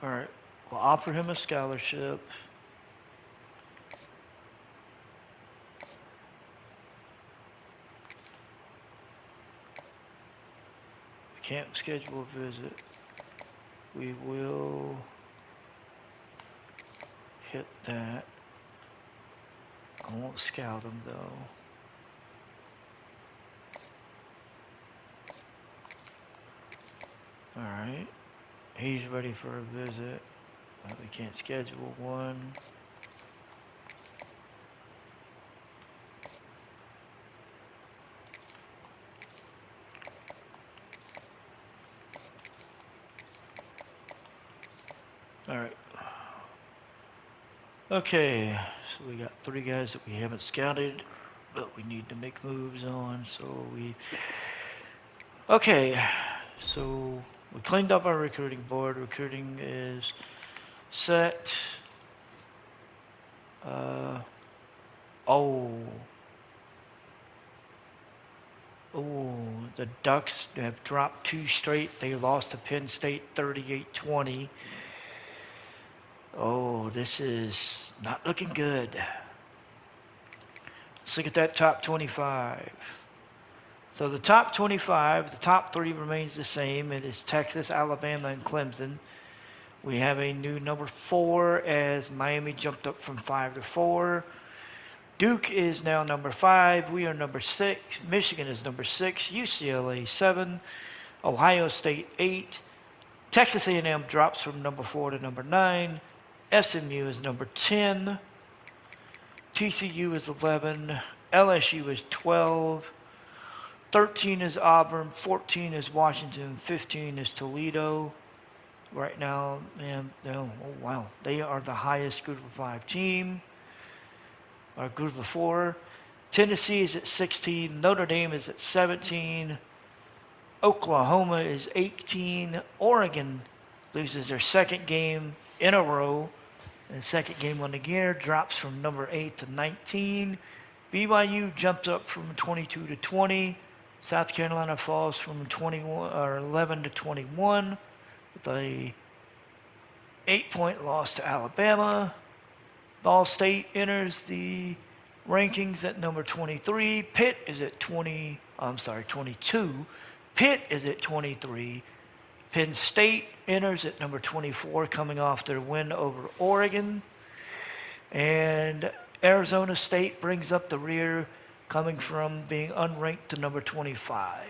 A: Alright, we'll offer him a scholarship. We can't schedule a visit. We will hit that. I won't scout him though. Alright, he's ready for a visit. We can't schedule one. Alright. Okay, so we got 3 guys that we haven't scouted, but we need to make moves on, so we... Okay, so we cleaned up our recruiting board. Recruiting is set. Oh, the Ducks have dropped 2 straight. They lost to Penn State 38-20. Oh, this is not looking good. Let's look at that top 25. So the top 25, the top 3 remains the same. It is Texas, Alabama, and Clemson. We have a new number 4 as Miami jumped up from 5 to 4. Duke is now number 5. We are number 6. Michigan is number 6. UCLA 7. Ohio State 8. Texas A&M drops from number 4 to number 9. SMU is number 10. TCU is 11. LSU is 12. 13 is Auburn. 14 is Washington. 15 is Toledo. Right now, man, oh wow, they are the highest Group of 5 team. Or Group of 4. Tennessee is at 16. Notre Dame is at 17. Oklahoma is 18. Oregon loses their 2nd game in a row. And 2nd game on the year, drops from number 8 to 19. BYU jumps up from 22 to 20. South Carolina falls from 21 or 11 to 21 with a 8-point loss to Alabama. Ball State enters the rankings at number 23. Pitt is at 22. Pitt is at 23. Penn State enters at number 24, coming off their win over Oregon. And Arizona State brings up the rear, coming from being unranked to number 25.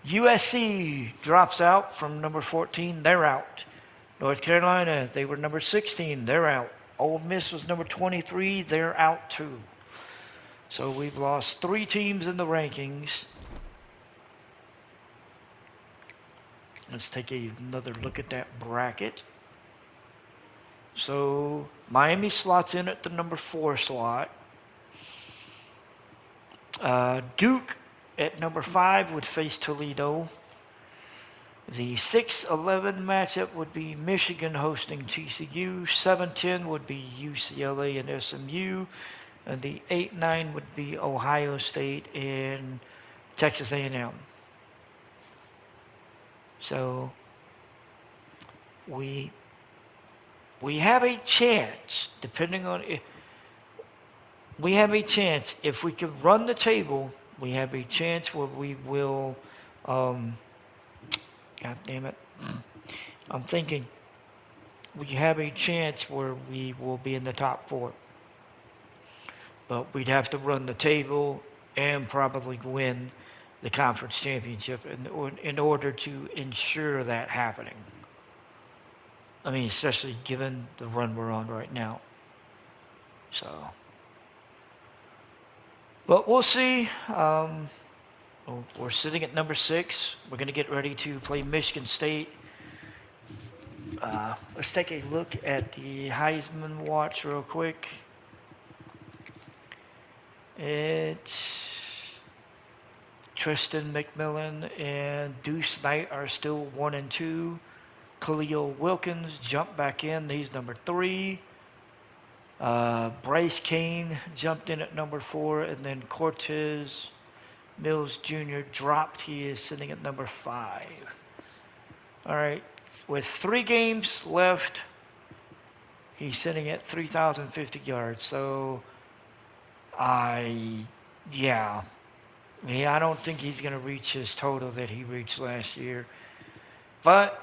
A: USC drops out from number 14. They're out. North Carolina, they were number 16. They're out. Ole Miss was number 23. They're out too. So we've lost 3 teams in the rankings. Let's take another look at that bracket. So Miami slots in at the number 4 slot. Duke at number 5 would face Toledo. The 6-11 matchup would be Michigan hosting TCU. 7-10 would be UCLA and SMU. And the 8-9 would be Ohio State and Texas A&M. So we have a chance, depending on it. We have a chance if we can run the table. We have a chance where we will God damn it. I'm thinking we have a chance where we will be in the top four. But we'd have to run the table and probably win the conference championship in order to ensure that happening. I mean, especially given the run we're on right now. So, but we'll see. We're sitting at number 6. We're going to get ready to play Michigan State. Let's take a look at the Heisman watch real quick. It's Tristan McMillan and Deuce Knight are still 1 and 2. Khalil Wilkins jumped back in. He's number 3. Bryce Kane jumped in at number 4, and then Cortez Mills Jr. dropped. He is sitting at number 5. All right, with 3 games left, he's sitting at 3,050 yards. So, I don't think he's going to reach his total that he reached last year. But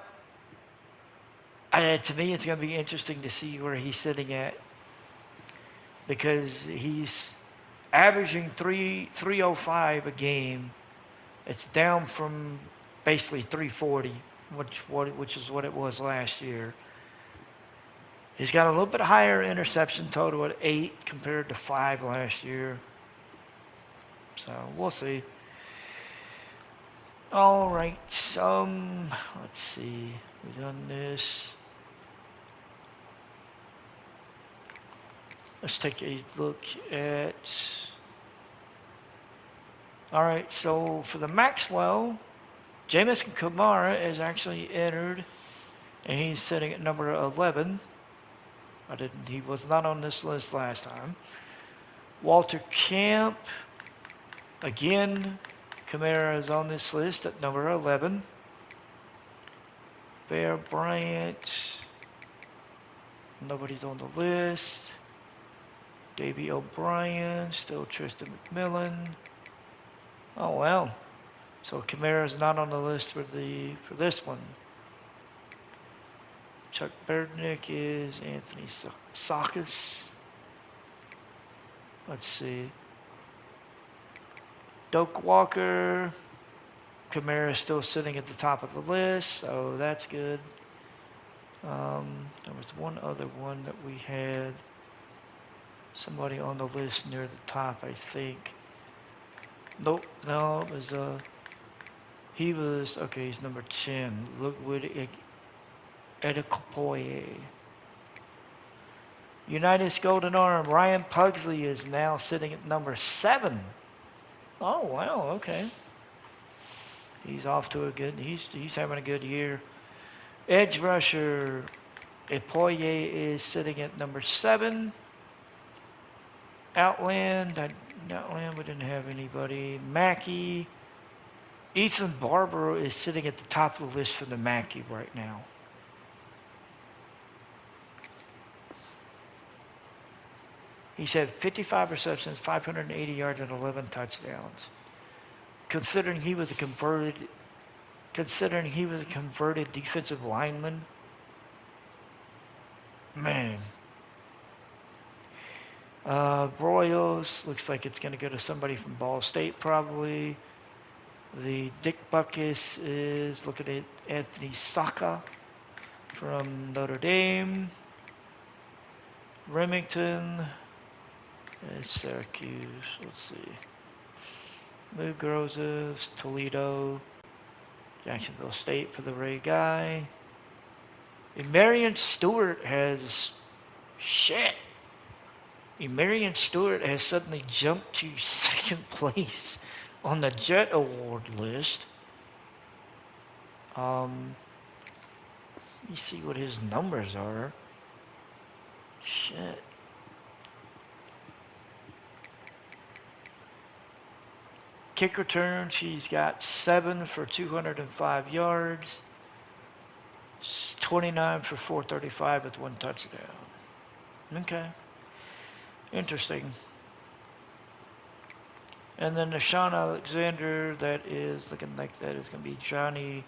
A: to me, it's going to be interesting to see where he's sitting at, because he's averaging 305 a game. It's down from basically 340, which is what it was last year. He's got a little bit higher interception total at 8 compared to 5 last year. So we'll see. All right. Let's see. We've done this. Let's take a look at. All right. So for the Maxwell, Jamison Kamara is actually entered, and he's sitting at number 11. He was not on this list last time. Walter Camp, again, Kamara is on this list at number 11. Bear Bryant, nobody's on the list. Davey O'Brien, still Tristan McMillan. Oh wow. So Kamara's not on the list for this one. Chuck Berdnick is Anthony Sakis. Let's see. Doak Walker. Kamara's still sitting at the top of the list, so that's good. There was one other one that we had. Somebody on the list near the top, I think. Nope, no, it was, okay, he's number 10. Ludwig Edikopoye. United's Golden Arm, Ryan Pugsley is now sitting at number 7. Oh, wow, okay. He's off to a good, he's having a good year. Edge rusher, Epoye is sitting at number 7. Outland, we didn't have anybody. Mackey, Ethan Barber is sitting at the top of the list for the Mackey right now. He's had 55 receptions, 580 yards, and 11 touchdowns. Considering he was a converted defensive lineman, man. Broyles looks like it's going to go to somebody from Ball State probably. The Dick Buckus is looking at Anthony Saka from Notre Dame. Remington is Syracuse. Let's see. Lou Grosses, Toledo, Jacksonville State for the Ray guy. Marion Stewart has Marion Stewart has suddenly jumped to 2nd place on the Jet Award list. Let me see what his numbers are. Shit. Kick returns, he's got 7 for 205 yards. 29 for 435 with 1 touchdown. Okay. Interesting. And then the Sean Alexander, that is looking like that is going to be Johnny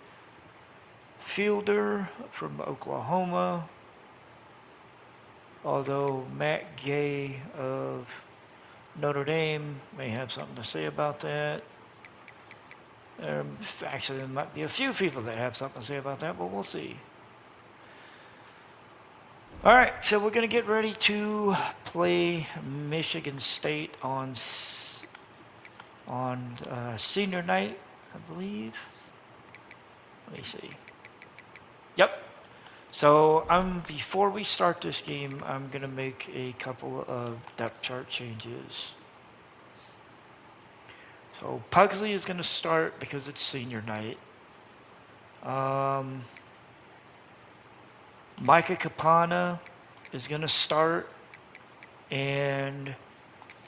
A: fielder from Oklahoma. Although Matt Gay of Notre Dame may have something to say about that. Actually, there might be a few people that have something to say about that, but we'll see. All right, so we're going to get ready to play Michigan State on senior night, I believe. Let me see. Yep. So before we start this game, I'm going to make a couple of depth chart changes. So Pugsley is going to start because it's senior night. Micah Capana is going to start, and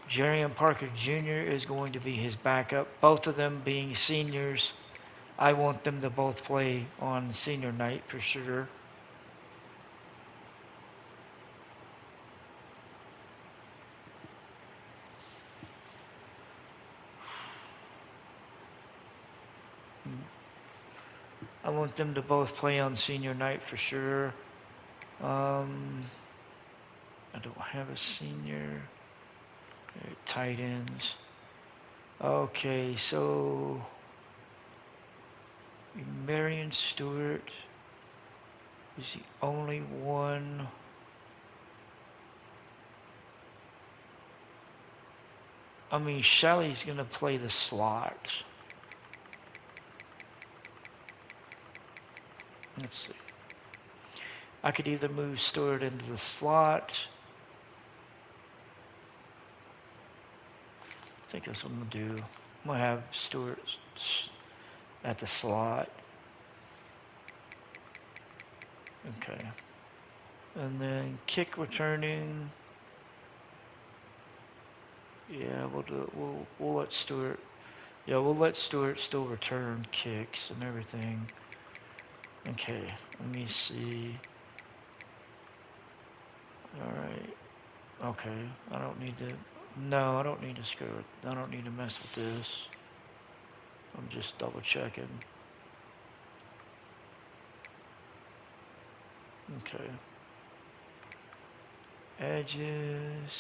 A: Jerian Parker Jr. is going to be his backup. Both of them being seniors. I want them to both play on senior night for sure. I want them to both play on senior night for sure. I don't have a senior. Tight ends. Okay, so Marion Stewart is the only one. I mean, Shelley's going to play the slot. Let's see. I could either move Stewart into the slot. I think that's what I'm going to do. I'm going to have Stewart at the slot. Okay. And then kick returning. Yeah, we'll let Stewart. Yeah, we'll let Stewart still return kicks and everything. Okay, let me see. Alright. Okay, I don't need to... No, I don't need to screw it. I don't need to mess with this. I'm just double checking. Okay. Edges.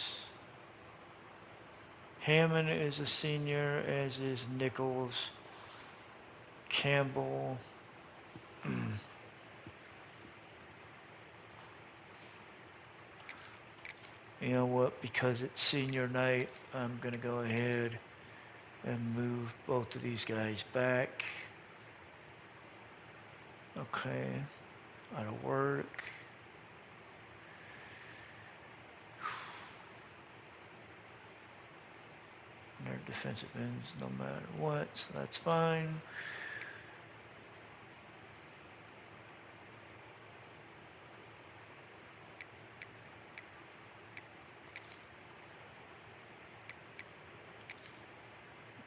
A: Hammond is a senior, as is Nichols. Campbell. You know what? Because it's senior night, I'm going to go ahead and move both of these guys back. Okay. That'll work. Their defensive ends no matter what, so that's fine.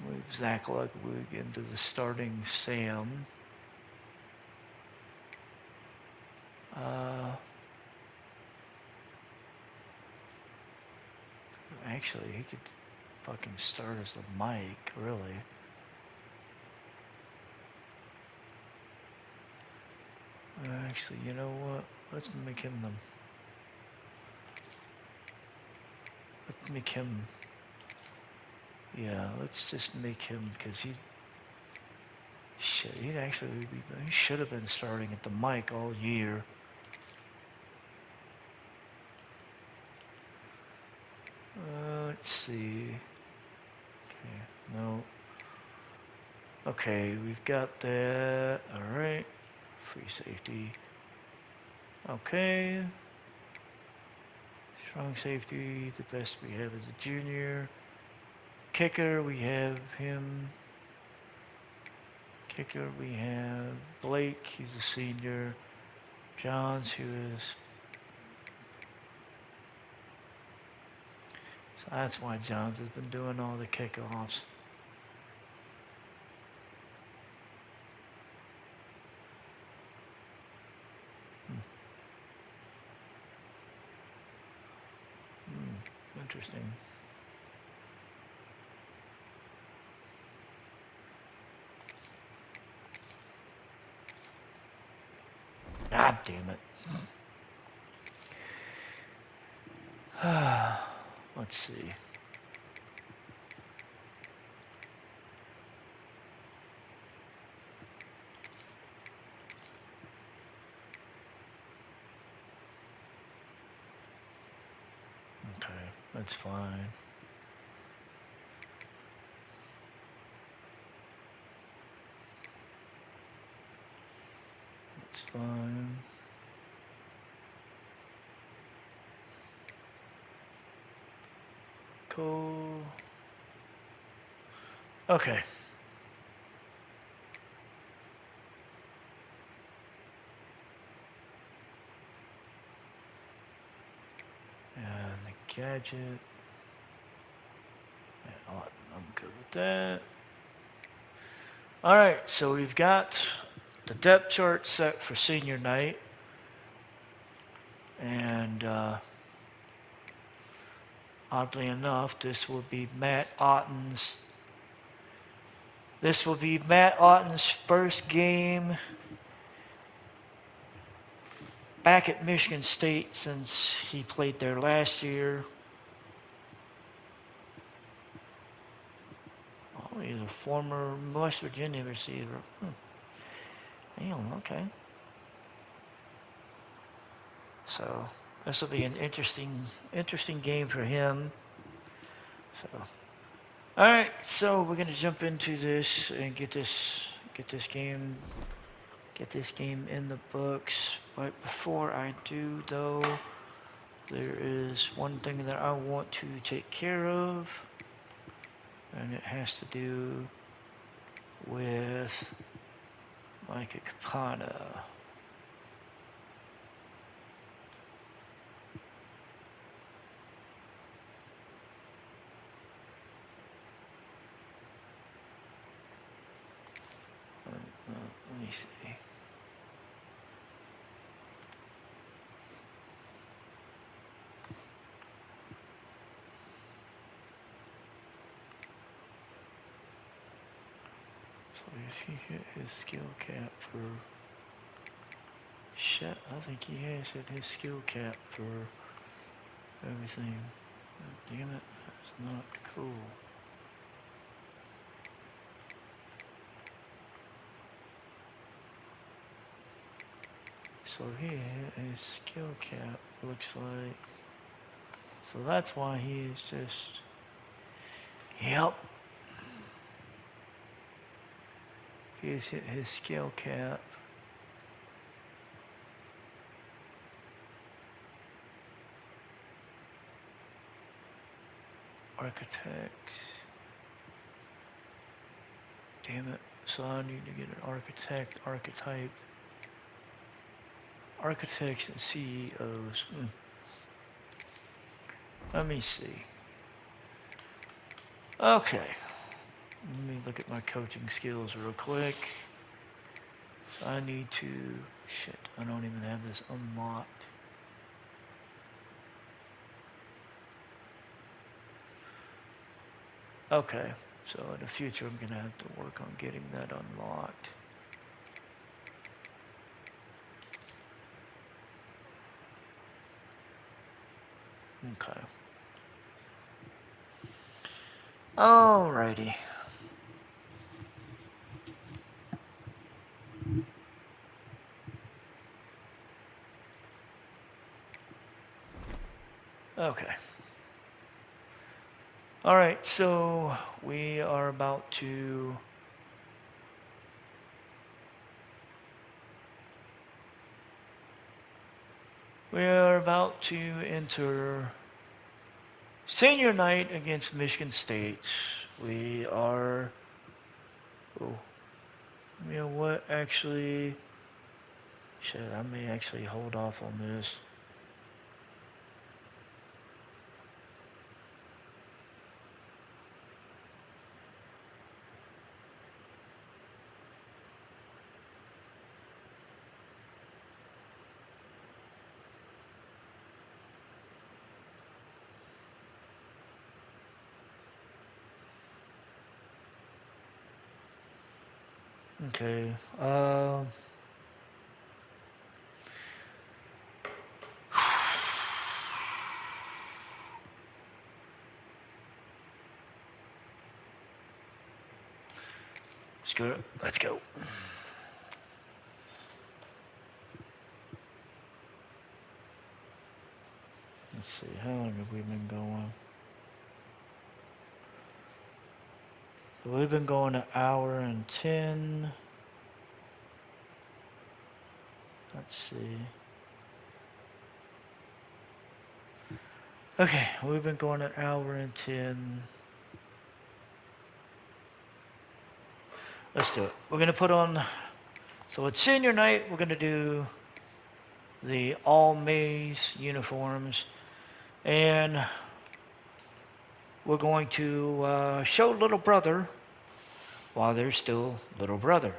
A: Move Zach Ludwig into the starting Sam. Actually, he could fucking start as the Mike, really. Actually, you know what? Let's make him the... Let's make him... Yeah, let's just make him, because he... Shit, he'd actually be... He should have been starting at the Mike all year. Let's see... Okay, no. Okay, we've got that. Alright. Free safety. Okay. Strong safety. The best we have is a junior. Kicker, we have him. Kicker, we have Blake. He's a senior. Johns, who is... So that's why Johns has been doing all the kickoffs. Interesting. God damn it. Let's see. Okay, that's fine. That's fine. Cool. Okay. And the gadget. And I'm good with that. Alright, so we've got the depth chart set for senior night. And oddly enough, this will be Matt Otten's first game back at Michigan State since he played there last year. Oh, he's a former West Virginia receiver. Damn, okay. So this will be an interesting game for him. So, all right. So we're gonna jump into this and get this game in the books. But before I do, though, there is one thing that I want to take care of, and it has to do with Micah Kapana. Let me see. So does he hit his skill cap for... Shit, I think he has hit his skill cap for everything. Damn it, that's not cool. So he hit his skill cap, looks like. So that's why he is just... Yep. He's hit his skill cap. Architects. Damn it. So I need to get an architect, archetype. Architects and CEOs. Let me see. Okay. Let me look at my coaching skills real quick. I need to... Shit, I don't even have this unlocked. Okay, so in the future I'm gonna have to work on getting that unlocked. Okay. Alrighty. Okay. Alright, so we are about to... We are about to enter senior night against Michigan State. We are... Oh. You know what, actually... Shit, I may actually hold off on this. Okay, Screw it. Let's go. Let's see. How long have we been going? So we've been going an hour and 10. Let's see. Okay, we've been going an hour and 10. Let's do it. We're going to put on, so it's senior night. We're going to do the all maize uniforms. And we're going to show little brother while there's still little brother.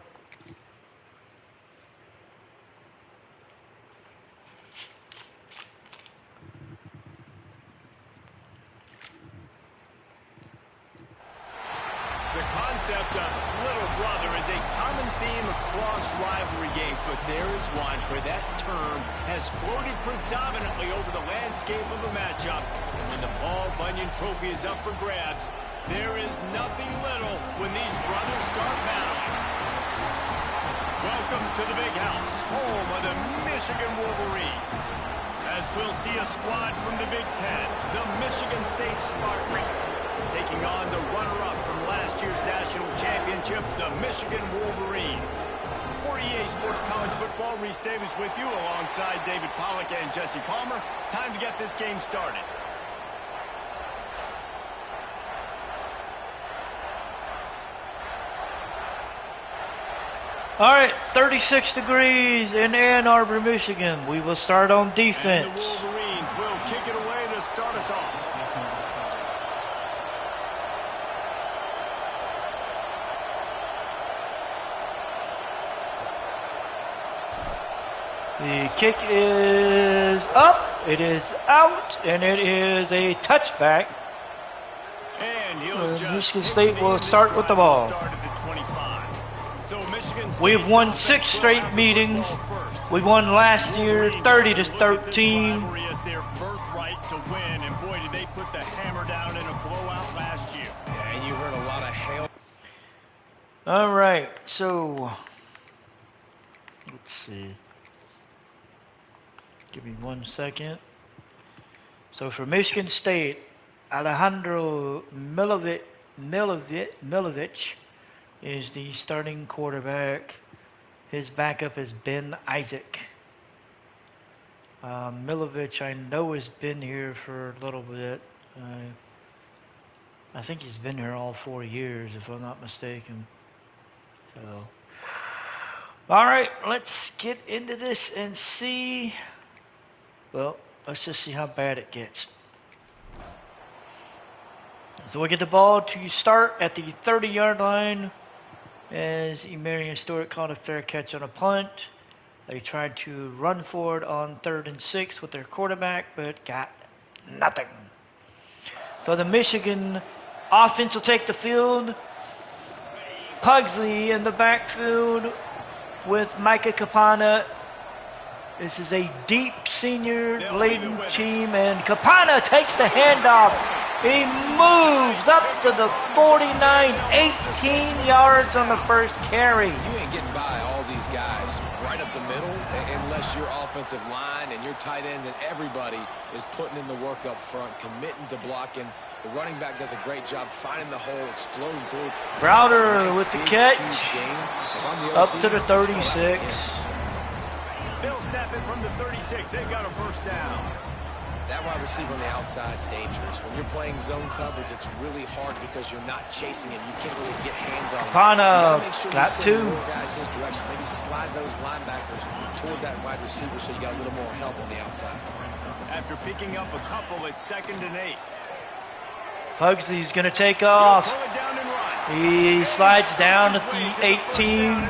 B: The concept of little brother is a common theme across rivalry games, but there is one where that term has floated predominantly over the landscape of a matchup. And when the Paul Bunyan Trophy is up for grabs, there is nothing little when these brothers start battling. Welcome to the Big House, home of the Michigan Wolverines. As we'll see a squad from the Big Ten, the Michigan State Spartans, taking on the runner-up from last year's national championship, the Michigan Wolverines. For EA Sports College Football, Reese Davis with you alongside David Pollack and Jesse Palmer. Time to get this game started.
A: All right, 36 degrees in Ann Arbor, Michigan. We will start on defense.
B: And the Wolverines will kick it away to start us off.
A: The kick is up, it is out, and it is a touchback.
B: And he'll just
A: Michigan State will start with the ball. We've won 6 straight meetings. We won last year 30-13.
B: Their birthright to win, and boy, did they put the hammer down in a blowout last year.
C: Yeah, and you heard a lot of hail.
A: All right, so let's see. Give me 1 second. So for Michigan State, Alejandro Milovich is the starting quarterback. His backup is Ben Isaac. Milovich, I know, has been here for a little bit. I think he's been here all 4 years, if I'm not mistaken. So, all right, let's get into this and see. Well, let's just see how bad it gets. So we get the ball to start at the 30-yard line as Emarion Stewart caught a fair catch on a punt. They tried to run forward on 3rd and 6 with their quarterback, but got nothing. So the Michigan offense will take the field. Pugsley in the backfield with Micah Capana. This is a deep senior-laden team, and Capana takes the handoff. He moves up to the 49, 18 yards on the first carry.
C: You ain't getting by all these guys right up the middle unless your offensive line and your tight ends and everybody is putting in the work up front, committing to blocking. The running back does a great job finding the hole, exploding through.
A: Browder
C: nice,
A: with the
C: big,
A: catch. Up
C: OC,
A: to the 36.
B: They'll snap it from the 36. They got a first down.
C: That wide receiver on the outside is dangerous. When you're playing zone coverage, it's really hard because you're not chasing him. You can't really get hands on him.
A: Capana
C: Sure
A: got 2.
C: more guys his direction. Maybe slide those linebackers toward that wide receiver so you got a little more help on the outside.
B: After picking up a couple, it's 2nd and 8.
A: Pugsley's going to take off.
B: Pull it down and run.
A: He slides down at the 18.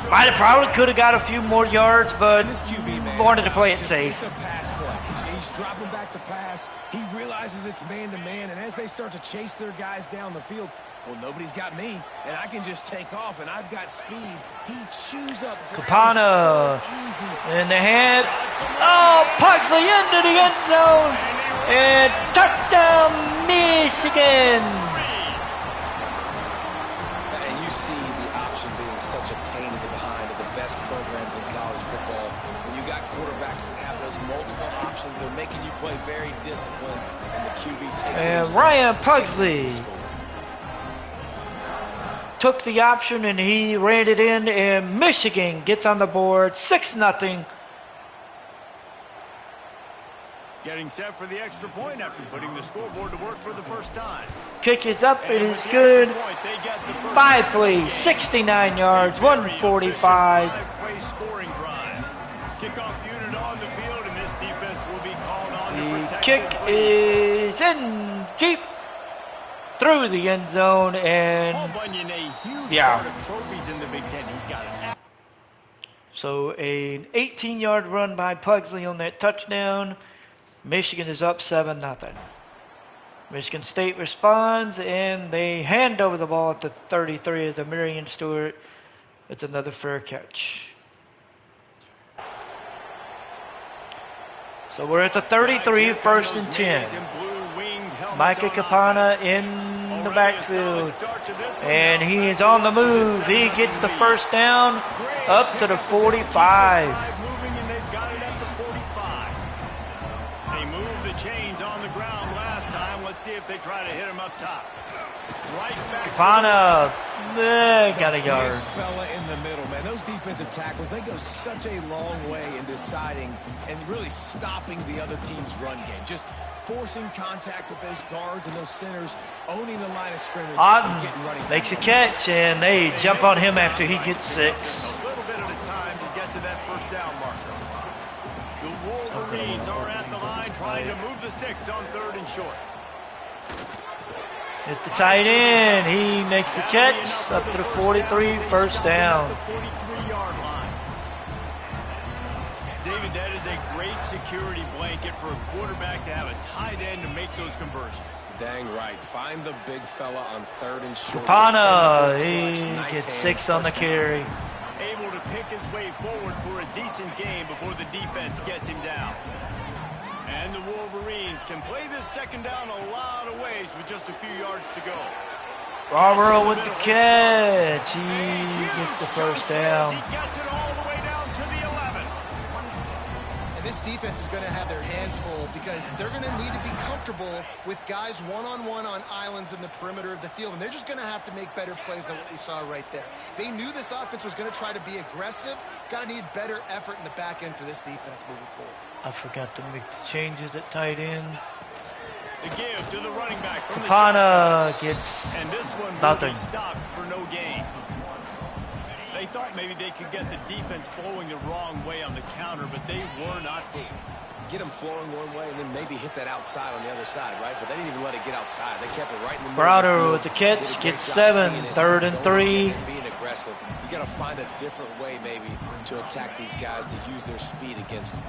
A: Might have probably could have got a few more yards, but
C: This QB, man,
A: wanted to play it safe.
C: It's a pass play. He's dropping back to pass. He realizes it's man-to-man, and as they start to chase their guys down the field, well, nobody's got me, and I can just take off, and I've got speed. He chews up
A: Capana
C: so easy.
A: in the hand. Oh, Pugsley into the end zone. And touchdown, Michigan.
C: And you see friends, in college football. When you got quarterbacks that have those multiple options, they're making you play very disciplined, and the QB takes it
A: And
C: himself,
A: Ryan
C: takes it
A: Pugsley
C: for the score.
A: took the option and he ran it in, and Michigan gets on the board 6-0.
B: Getting set for the extra point after putting the scoreboard to work for the first time.
A: Kick is up, it
B: And
A: is
B: with the
A: good.
B: extra point, they get the first
A: 5
B: down.
A: plays, 69 yards,
B: A very
A: 145.
B: efficient 5-play scoring drive. Kickoff unit on the field, and this defense will be called on to
A: The
B: protect
A: kick
B: this lead.
A: is in deep through the end zone,
B: Paul
A: and
B: Bunyan, a huge
A: Yeah.
B: part of trophies in the Big Ten. He's got an
A: so an 18-yard run by Pugsley on that touchdown. Michigan is up 7-0. Michigan State responds, and they hand over the ball at the 33 of the Marion Stewart. It's another fair catch. So we're at the 33, first and 10. Micah Capana in the backfield, and he is on the move. He gets the first down up to the 45.
B: They moved the chains on the ground last time. Let's see if they try to hit him up top. Right back.
A: Capana, got a yard.
C: Big fella in the middle, man. Those defensive tackles, they go such a long way in deciding and really stopping the other team's run game. Just forcing contact with those guards and those centers, owning the line of scrimmage. and getting running
A: Otten makes a
C: back.
A: catch, and they jump on him after he gets 6.
B: A little bit at a time to get to that first down marker. The Wolverines are at the line trying to move the sticks on 3rd and short.
A: At the tight end, he makes the catch up to the 43, first down.
B: The 43-yard line. David, that is a great security blanket for a quarterback to have a tight end to make those conversions.
C: Dang right. Find the big fella on 3rd and short.
A: Capana, he
C: Dependable clutch, nice
A: gets
C: hands,
A: 6 on the
C: first down.
A: carry.
B: Able to pick his way forward for a decent game before the defense gets him down. And the Wolverines can play this second down a lot of ways with just a few yards to go.
A: Barbaro with the catch. He gets the first down.
B: He gets it all the way down to the 11.
D: And this defense is going to have their hands full because they're going to need to be comfortable with guys one-on-one on islands in the perimeter of the field. And they're just going to have to make better plays than what we saw right there. They knew this offense was going to try to be aggressive. Got to need better effort in the back end for this defense moving forward.
A: I forgot to make the changes at tight end.
B: The give to the running back from
A: Capana gets
B: and this one will
A: nothing.
B: be stopped for no gain. They thought maybe they could get the defense flowing the wrong way on the counter, but they were not fooled.
C: Get them flowing one way and then maybe hit that outside on the other side, right? But they didn't even let it get outside. They kept it right in the middle.
A: Browder
C: of
A: with the
C: the
A: catch,
C: field. Did a
A: gets
C: great job
A: 7,
C: seeing it,
A: 3rd and
C: going
A: 3.
C: in and being aggressive. You got to find a different way maybe to attack these guys to use their speed against them.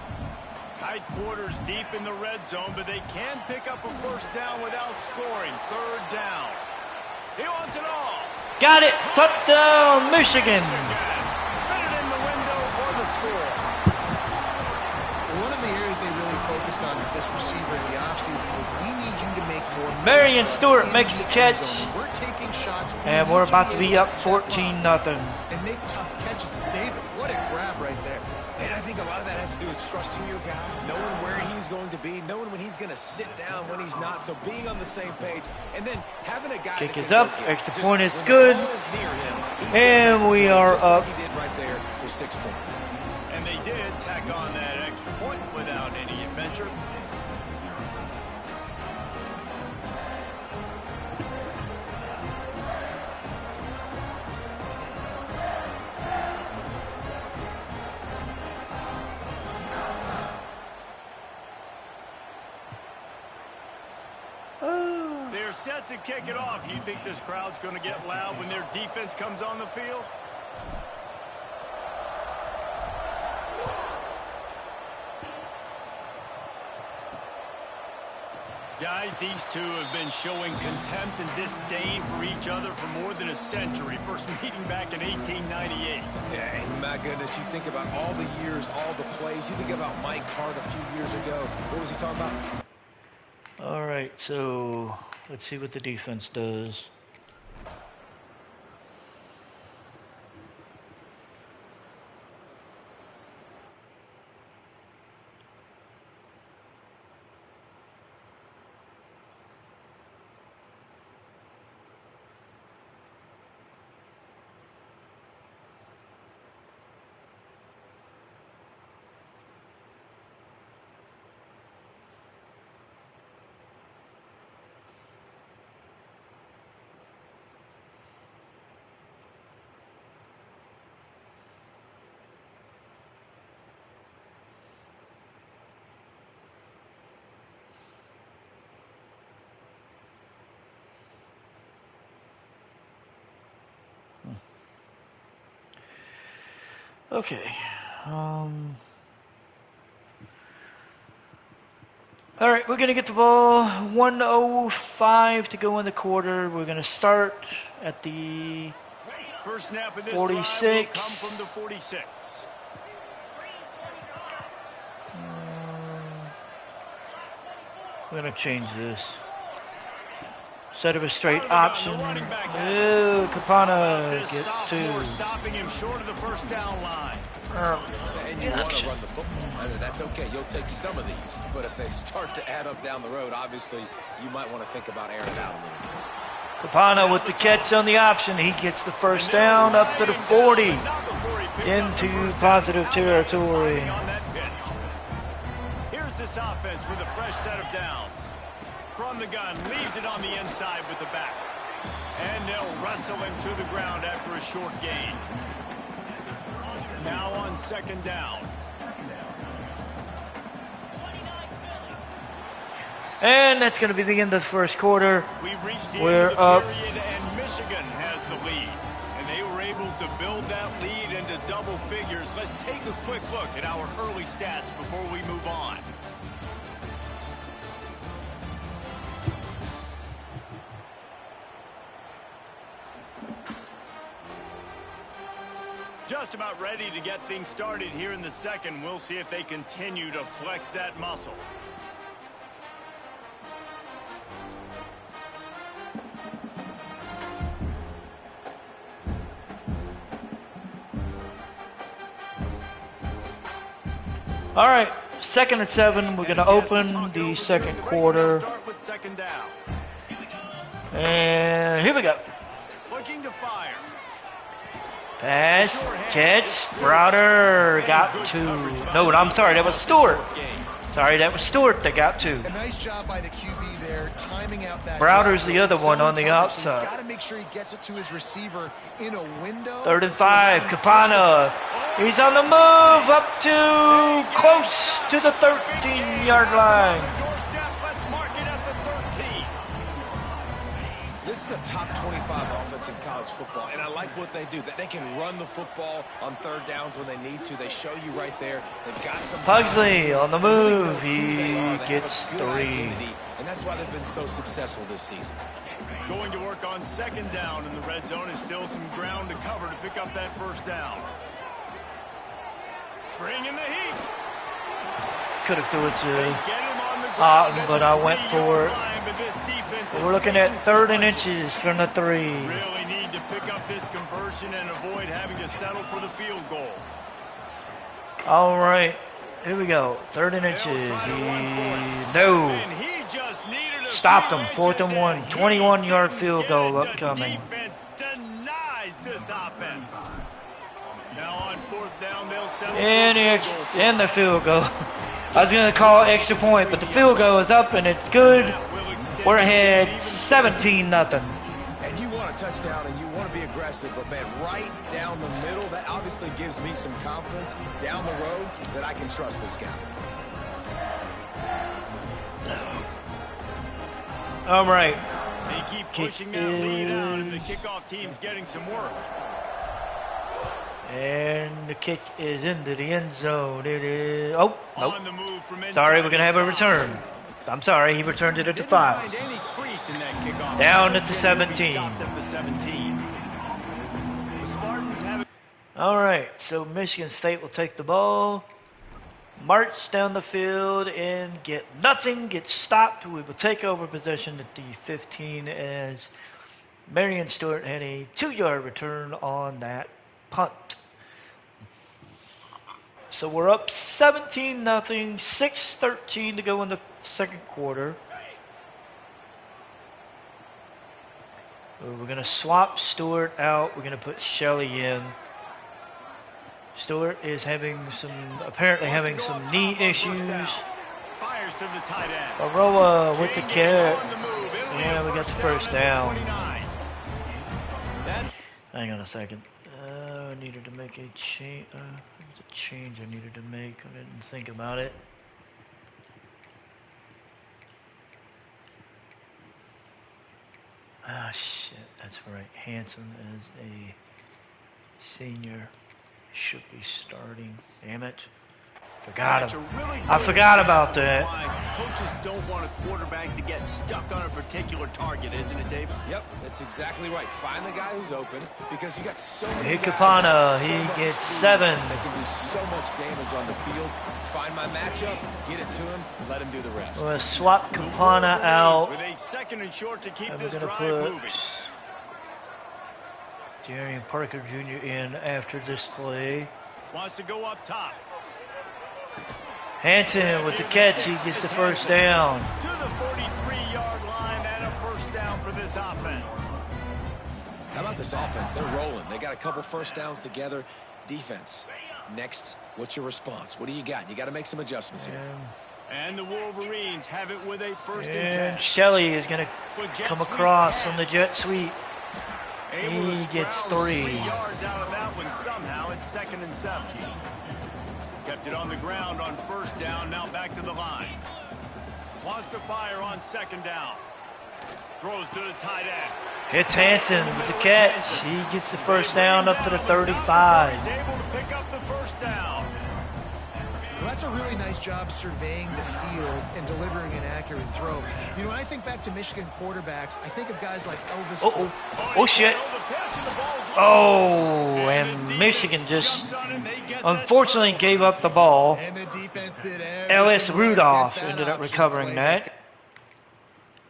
B: Tight quarters deep in the red zone, but they can pick up a first down without scoring. 3rd down. He wants it all.
A: Got it. Touchdown, Michigan.
B: Fit it in the window for the score.
D: One of the areas they really focused on with this receiver in the offseason was we need you to make more plays
A: Marion
D: for us
A: Stewart
D: in
A: makes the
D: end
A: catch.
D: zone. We're taking shots.
A: And
D: We
A: we're
D: need you
A: about to be
D: able
A: up
D: step
A: 14-0.
D: and make tough catches. David, what a grab right there.
C: And I think a lot of that has to do with trusting your guy, knowing where he's going to be, knowing when he's going to sit down, when he's not. So being on the same page, and then having a guy
A: Kick
C: that
A: is
C: can
A: up.
C: go get it.
A: Extra
C: Just
A: point is
C: when the
A: good.
C: ball is near him, he's
A: And
C: gonna make
A: we
C: the play,
A: are
C: just
A: up.
C: like he did right there for 6 points.
B: And they did tack on that extra point without any adventure. They're set to kick it off. You think this crowd's going to get loud when their defense comes on the field? Guys, these two have been showing contempt and disdain for each other for more than a century. First meeting back in 1898.
C: Yeah, and my goodness, you think about all the years, all the plays. You think about Mike Hart a few years ago. What was he talking about?
A: All right, so let's see what the defense does. Okay. All right, we're going to get the ball. 1:05 to go in the quarter. We're going to start at the
B: First snap of this
A: 46.
B: drive will come from the 46.
A: We're going to change this. Instead of a straight
B: Out of the
A: option.
B: gun, the running back has it.
A: Ooh, Capana
B: This
A: get
B: sophomore
A: two.
B: stopping him short of the first down line.
C: And you want to
A: Action.
C: run the football. I mean, that's okay. You'll take some of these. But if they start to add up down the road, obviously, you might want to think about airing it out a little bit.
A: Capana with the catch on the option. He gets the first down up to the 40. Into positive territory.
B: On that pitch. Here's this offense with a fresh set of downs. From the gun, leaves it on the inside with the back. And they'll wrestle him to the ground after a short gain. Now on second down.
A: And that's going to be the end of the first quarter.
B: We've reached the
A: We're
B: end of
A: up.
B: the period, and Michigan has the lead. And they were able to build that lead into double figures. Let's take a quick look at our early stats before we move on. Just about ready to get things started here in the second. We'll see if they continue to flex that muscle.
A: All right, 2nd and 7. We're going to open the second quarter.
B: Start with second down.
A: And here we go.
B: Looking to fire.
A: Pass, catch, Browder got two. No, I'm sorry, that was Stewart. Sorry, that was Stewart that got two.
D: A nice job by the QB there, timing out that.
A: Browder's
D: drop.
A: the other one on the
D: Zone coverage, so
A: outside.
D: He's got to make sure he gets it to his receiver in a window.
A: 3rd and 5, Capana. He's on the move up to close to the 13-yard line.
B: Doorstep, let's mark it at the 13.
C: This is a top 25 offense in college football, and I like what they do. That they can run the football on third downs when they need to. They show you right there. They've got some.
A: Pugsley on the
C: Really know
A: move.
C: who they
A: He
C: are. They
A: gets
C: have a good
A: 3.
C: identity, and that's why they've been so successful this season.
B: Going to work on second down in the red zone is still some ground to cover to pick up that first down. Bring in the heat.
A: Could have threw it
B: They
A: to
B: get him on the ground
A: Otten,
B: at
A: but
B: the
A: I went
B: 3-yard
A: for it.
B: line, but this defense is
A: We're looking
B: taking
A: at
B: some
A: 3rd and
B: punches.
A: inches from the 3.
B: Really need to pick up this conversion and avoid having to settle for the field goal.
A: All right, here we go. 3rd and
B: They'll
A: inches.
B: try to run for it.
A: No.
B: And he just needed a
A: Stopped
B: few
A: him. 4th and
B: inches,
A: 1.
B: and he
A: 21-yard
B: didn't
A: field
B: get
A: goal
B: it. The
A: upcoming.
B: defense denies this offense. Now on 4th down, they'll settle
A: And
B: for a
A: the,
B: field goal.
A: and the field goal. I was going to call extra point, but the field goal is up and it's good.
B: That will extend
A: We're
B: it
A: ahead
B: even
A: 17-0.
C: And you want a touchdown, and you want to be aggressive, but man, right down the middle, that obviously gives me some confidence down the road that I can trust this guy.
A: All right.
B: They keep
A: Kick
B: pushing that lead out, and the
A: is-
B: kickoff team's getting some work.
A: And the kick is into the end zone. It is. Oh, nope.
B: On the move from inside
A: Sorry, we're going to have a
B: his
A: return. I'm sorry, he returned it at the
B: Didn't
A: 5.
B: find any crease in that kickoff.
A: Down at the
B: Generally
A: 17.
B: Stopped at the 17. The Spartans have it.
A: All right, so Michigan State will take the ball, march down the field, and get nothing, get stopped. We will take over possession at the 15 as Marion Stewart had a 2-yard return on that punt. So we're up 17-0, 6:13 to go in the second quarter. We're going to swap Stewart out. We're going to put Shelley in. Stewart is apparently having some knee issues.
B: Fires to the tight end.
A: Aroa with the
B: Chain
A: catch.
B: gang on the move. It'll be
A: Yeah,
B: a
A: we got the
B: down
A: first
B: at the
A: down.
B: 29. That
A: Hang on a second. I needed to make a change. There's a change I needed to make. I didn't think about it. Ah, shit. That's right. Hanson is a senior. should be starting. Damn it. Forgot
B: That's
A: him.
B: a really
A: I
B: good
A: forgot
B: example
A: about
B: of
A: that.
B: why coaches don't want a quarterback to get stuck on a particular target, isn't it, Dave?
C: Yep, that's exactly right. Find the guy who's open because you got so many
A: Hit
C: guys
A: Capana,
C: that have so
A: he
C: much
A: gets
C: speed
A: 7.
C: that can do so much damage on the field. Find my matchup, get it to him, let him do the rest.
A: We're going to swap
B: The
A: Capana
B: Wolverines
A: out.
B: with a 2nd and short to keep
A: And we're
B: this
A: going to
B: drive
A: put
B: moving.
A: Darian Parker Jr. in after this play.
B: Wants to go up top.
A: Hanson with the catch, he gets the first down.
B: To the 43-yard line and a first down for this offense.
C: How about this offense? They're rolling. They got a couple first downs together. Defense. Next, what's your response? What do you got? You got to make some adjustments here.
B: And the Wolverines have it with a 1st and
A: And
B: 10.
A: Shelley is going
B: With
A: to
B: jet
A: come
B: sweep
A: across on the
B: pass.
A: jet sweep.
B: Able to
A: He gets
B: scrounge
A: 3.
B: 3 yards out of that one somehow. It's 2nd and 7. Kept it on the ground on 1st down. Now back to the line. Wants to fire on 2nd down. Throws to the tight end.
A: Hits Hanson with the catch. He gets the first down up to the 35.
B: He's able to pick up the 1st down.
D: Well, that's a really nice job surveying the field and delivering an accurate throw. You know, when I think back to Michigan quarterbacks, I think of guys like Elvis.
A: Uh-oh. Oh, shit. Oh, and Michigan just unfortunately gave up the ball.
D: And the defense did
A: Ellis
D: everything right
A: Rudolph
D: against that
A: ended up
D: option
A: recovering
D: play.
A: that.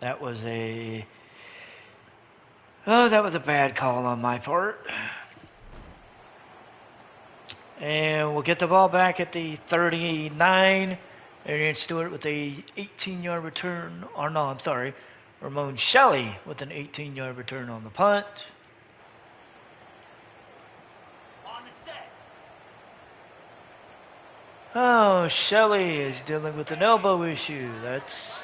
A: That was a bad call on my part. And we'll get the ball back at the 39. Arian Stewart with a 18-yard return. Or no, I'm sorry. Ramon Shelley with an 18-yard return on the punt. Oh, Shelley is dealing with an elbow issue. That's...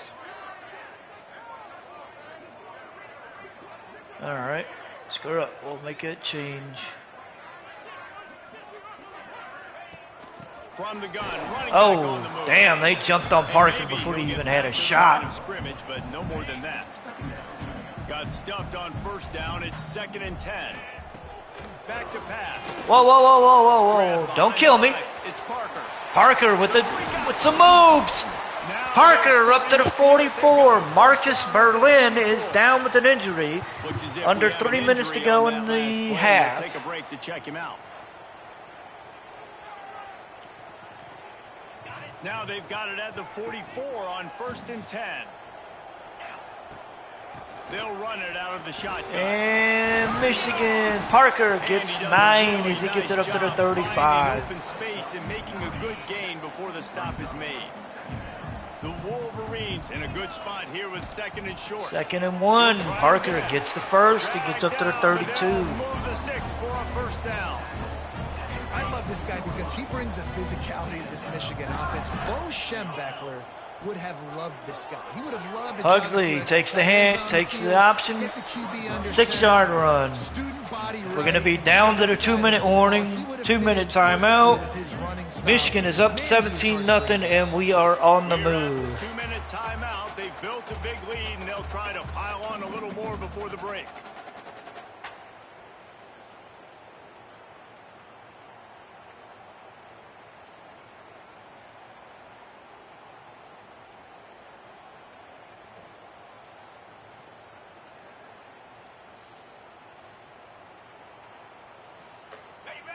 A: all right. Screw up. We'll make a change.
B: From the gun, running back
A: Oh,
B: on the move.
A: damn. They jumped on Parker
B: Maybe
A: before he
B: he'll
A: even
B: get
A: had a
B: back to the line
A: shot.
B: of scrimmage, but no more than that. Got stuffed on 1st down. It's 2nd and 10. Back to pass.
A: Whoa, whoa, whoa, whoa, whoa, whoa. Don't kill me.
B: It's Parker.
A: Parker with some moves. Parker up to the 44. Marcus Berlin is down with an injury. Under 3 minutes to go in the half.
B: Take a break to check him out. Now they've got it at the 44 on 1st and 10. They'll run it out of the shotgun.
A: And Michigan, Parker gets 9 as he gets it up to the 35.
B: Open space and making a good gain before the stop is made. The Wolverines in a good spot here with 2nd and short.
A: 2nd and 1. Parker gets the first. He gets up to the 32.
B: Move the sticks for a 1st down.
D: I love this guy because he brings a physicality to this Michigan offense. Bo Schembechler would have loved this guy. He would have loved it.
A: Pugsley takes the hand, takes the option. 6-yard run. We're going to be down to the 2-minute warning, 2-minute timeout. Michigan is up 17-0, and we are on the move.
B: 2-minute timeout. They've built a big lead, and they'll try to pile on a little more before the break.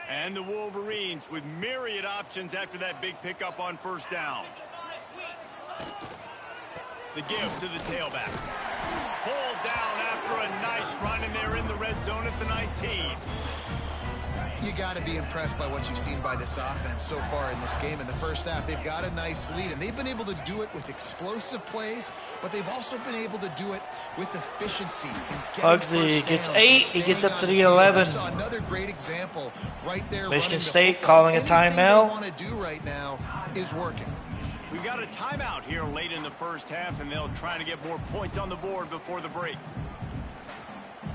B: And the Wolverines with myriad options after that big pickup on 1st down. The give to the tailback. Pulled down after a nice run, and they're in the red zone at the 19.
D: You got to be impressed by what you've seen by this offense so far in this game. In the first half, they've got a nice lead, and they've been able to do it with explosive plays, but they've also been able to do it with efficiency.
A: Pugsley gets 8. He gets up to the 11.
D: Saw another great example right there.
A: Michigan State calling a timeout.
D: Anything they want to do right now is working.
B: We've got a timeout here late in the first half, and they'll try to get more points on the board before the break.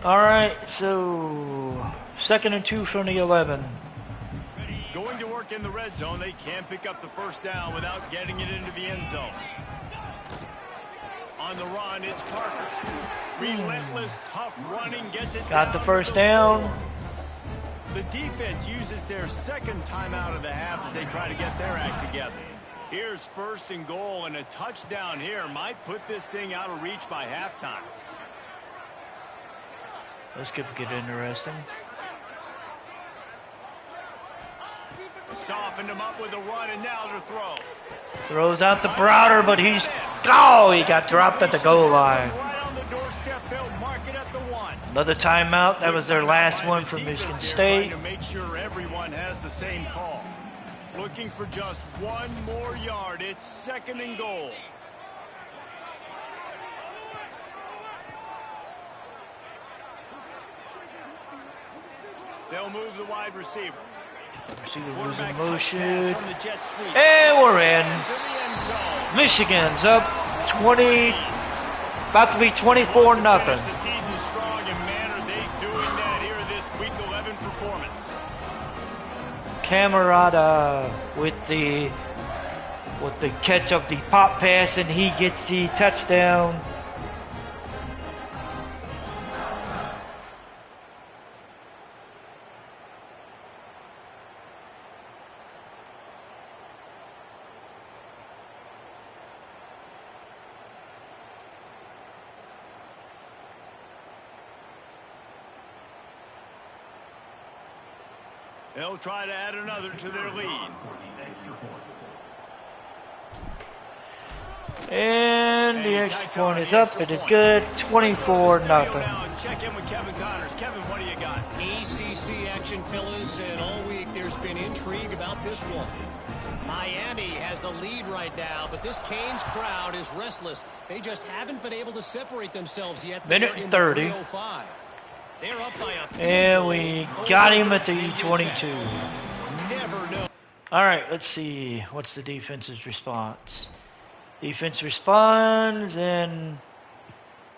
A: All right, so 2nd and 2 from the 11.
B: Going to work in the red zone. They can't pick up the 1st down without getting it into the end zone. On the run, it's Parker. Relentless, tough running, gets it
A: Got
B: down
A: the
B: to
A: 1st down.
B: The defense uses their second timeout of the half as they try to get their act together. Here's first and goal, and a touchdown here might put this thing out of reach by halftime.
A: This could get interesting.
B: Softened him up with a run, and now to throw.
A: Throws out the Browder, but he got dropped at the goal line.
B: Right on the doorstep, they'll mark it at the 1.
A: Another timeout. That was their last one for Michigan State.
B: Trying to make sure everyone has the same call. Looking for just one more yard. It's second and goal. They'll move the wide receiver.
A: Receiver was in motion.
B: From the jet sweep.
A: And we're in.
B: To the end zone.
A: Michigan's up 20, about to be 24-0.
B: Finish the season strong, and man, are they doing that here in this Week 11 performance.
A: Camarada with the catch of the pop pass, and he gets the touchdown.
B: They'll try to add another to their lead.
A: And the extra point is up. It is good. 24-0.
B: Check in with Kevin Connors. Kevin, what do you got?
E: ACC action, fellas, and all week there's been intrigue about this one. Miami has the lead right now, but this Canes crowd is restless. They just haven't been able to separate themselves yet.
A: Minute and 30.
E: They're up by a
A: And we got him at the 22.
E: Never know.
A: All right, let's see. What's the defense's response? Defense responds, and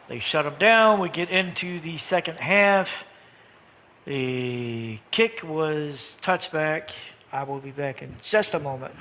A: they shut them down. We get into the second half. The kick was touchback. I will be back in just a moment.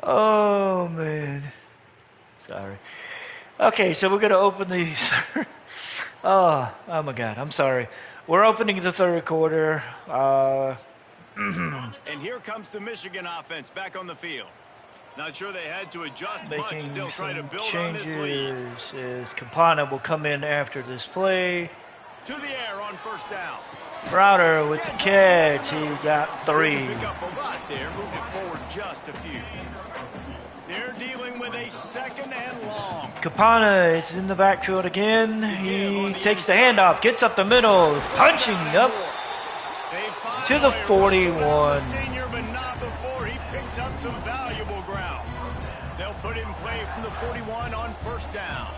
A: Oh, man. Sorry. Okay, so we're going to open these. Oh my God. I'm sorry. We're opening the third quarter.
B: And here comes the Michigan offense back on the field. Not sure they had to adjust much
A: Making
B: as they'll try to
A: some
B: build on this lead.
A: changes. As Campana will come in after this play.
B: To the air on first down.
A: Browder with the catch. He got 3.
B: Pick up a lot there, moved it forward just a few. They're dealing with a second and long.
A: Campana is in the backfield again. He takes the handoff, gets up the middle, punching up to the 41.
B: Senior, but not before he picks up some valuable ground. They'll put in play from the 41 on first down.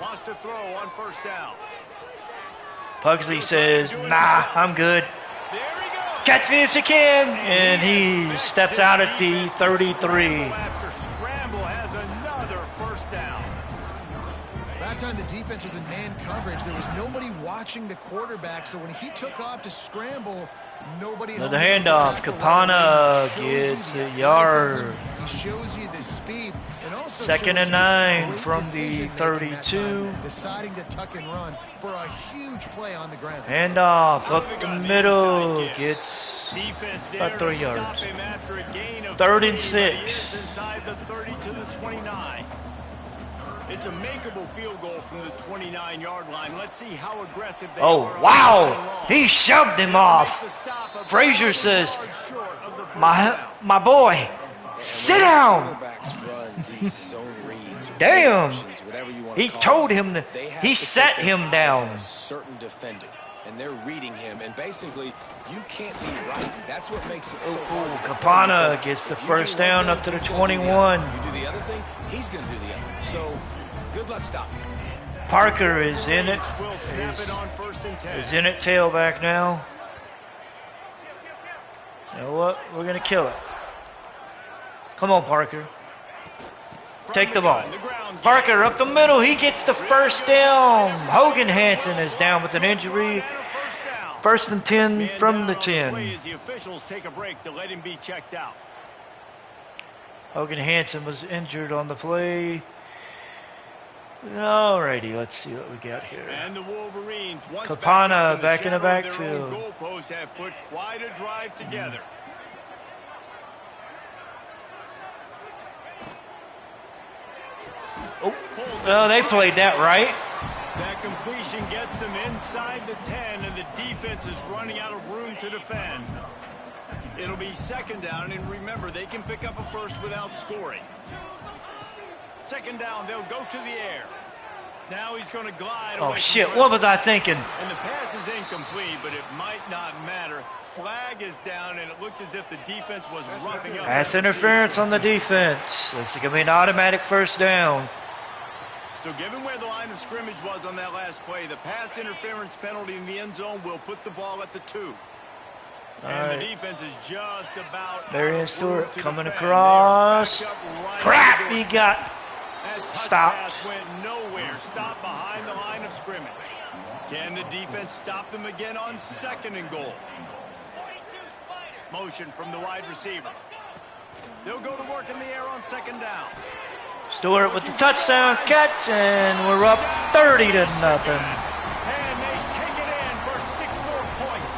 B: Wants to throw on first down.
A: Pugsley says, nah, I'm good.
B: There he goes.
A: Catch me if you can. And he steps out at the 33.
B: After scramble has another first down.
D: That time the defense was in man coverage. There was nobody watching the quarterback, so when he took off to scramble, nobody.
A: Another handoff. Campana gets a yard.
D: He shows you the speed, and also
A: Second and 9 from the 32.
D: Deciding to tuck and run for a huge play on the ground.
A: Handoff up the middle. Gets
B: Defense
A: about 3 yards.
B: Stop him after a gain of
A: 3rd and
B: 3. He is
A: 6.
B: inside the 30 to the 29. It's a makeable field goal from the 29-yard line. Let's see how aggressive they
A: Oh,
B: are.
A: wow. He shoved him off. Frazier says, my boy, sit down. Damn. He told him that he sat him down.
C: Certain defender, and they're reading him, and basically you can't be right. That's what makes it so hard.
A: Campana gets the first down up to the 21.
C: You do the other thing, he's going to do the other. So good luck stopping.
A: Parker is in it.
B: Will snap it on first and 10.
A: Is in it tailback now. You know what? We're going to kill it. Come on, Parker. Take the ball. Parker up the middle. He gets the first down. Hogan Hansen is down with an injury. First and 10 from the 10.
B: The officials take a break to let him be checked out.
A: Hogan Hansen was injured on the play. Alrighty, let's see what we got here.
B: And the Wolverines, once
A: Campana back in the
B: shadow of their own
A: backfield.
B: goalpost, have put quite a drive together.
A: Oh, they played that right.
B: That completion gets them inside the 10, and the defense is running out of room to defend. It'll be second down, and remember, they can pick up a first without scoring. Second down, they'll go to the air. Now he's going to glide away.
A: Oh,
B: from
A: shit.
B: the
A: What was I thinking?
B: And the pass is incomplete, but it might not matter. Flag is down, and it looked as if the defense was roughing up.
A: Pass interference on the defense. It's going to be an automatic first down.
B: So given where the line of scrimmage was on that last play, the pass interference penalty in the end zone will put the ball at the 2. And the defense is just about.
A: Marion Stewart coming across. Crap, he got stopped.
B: Pass went nowhere. Stopped behind the line of scrimmage. Can the defense stop them again on second and goal? Motion from the wide receiver. They'll go to work in the air on second down.
A: Stewart with the touchdown catch, and we're up 30 to nothing.
B: And they take it in for 6 more points.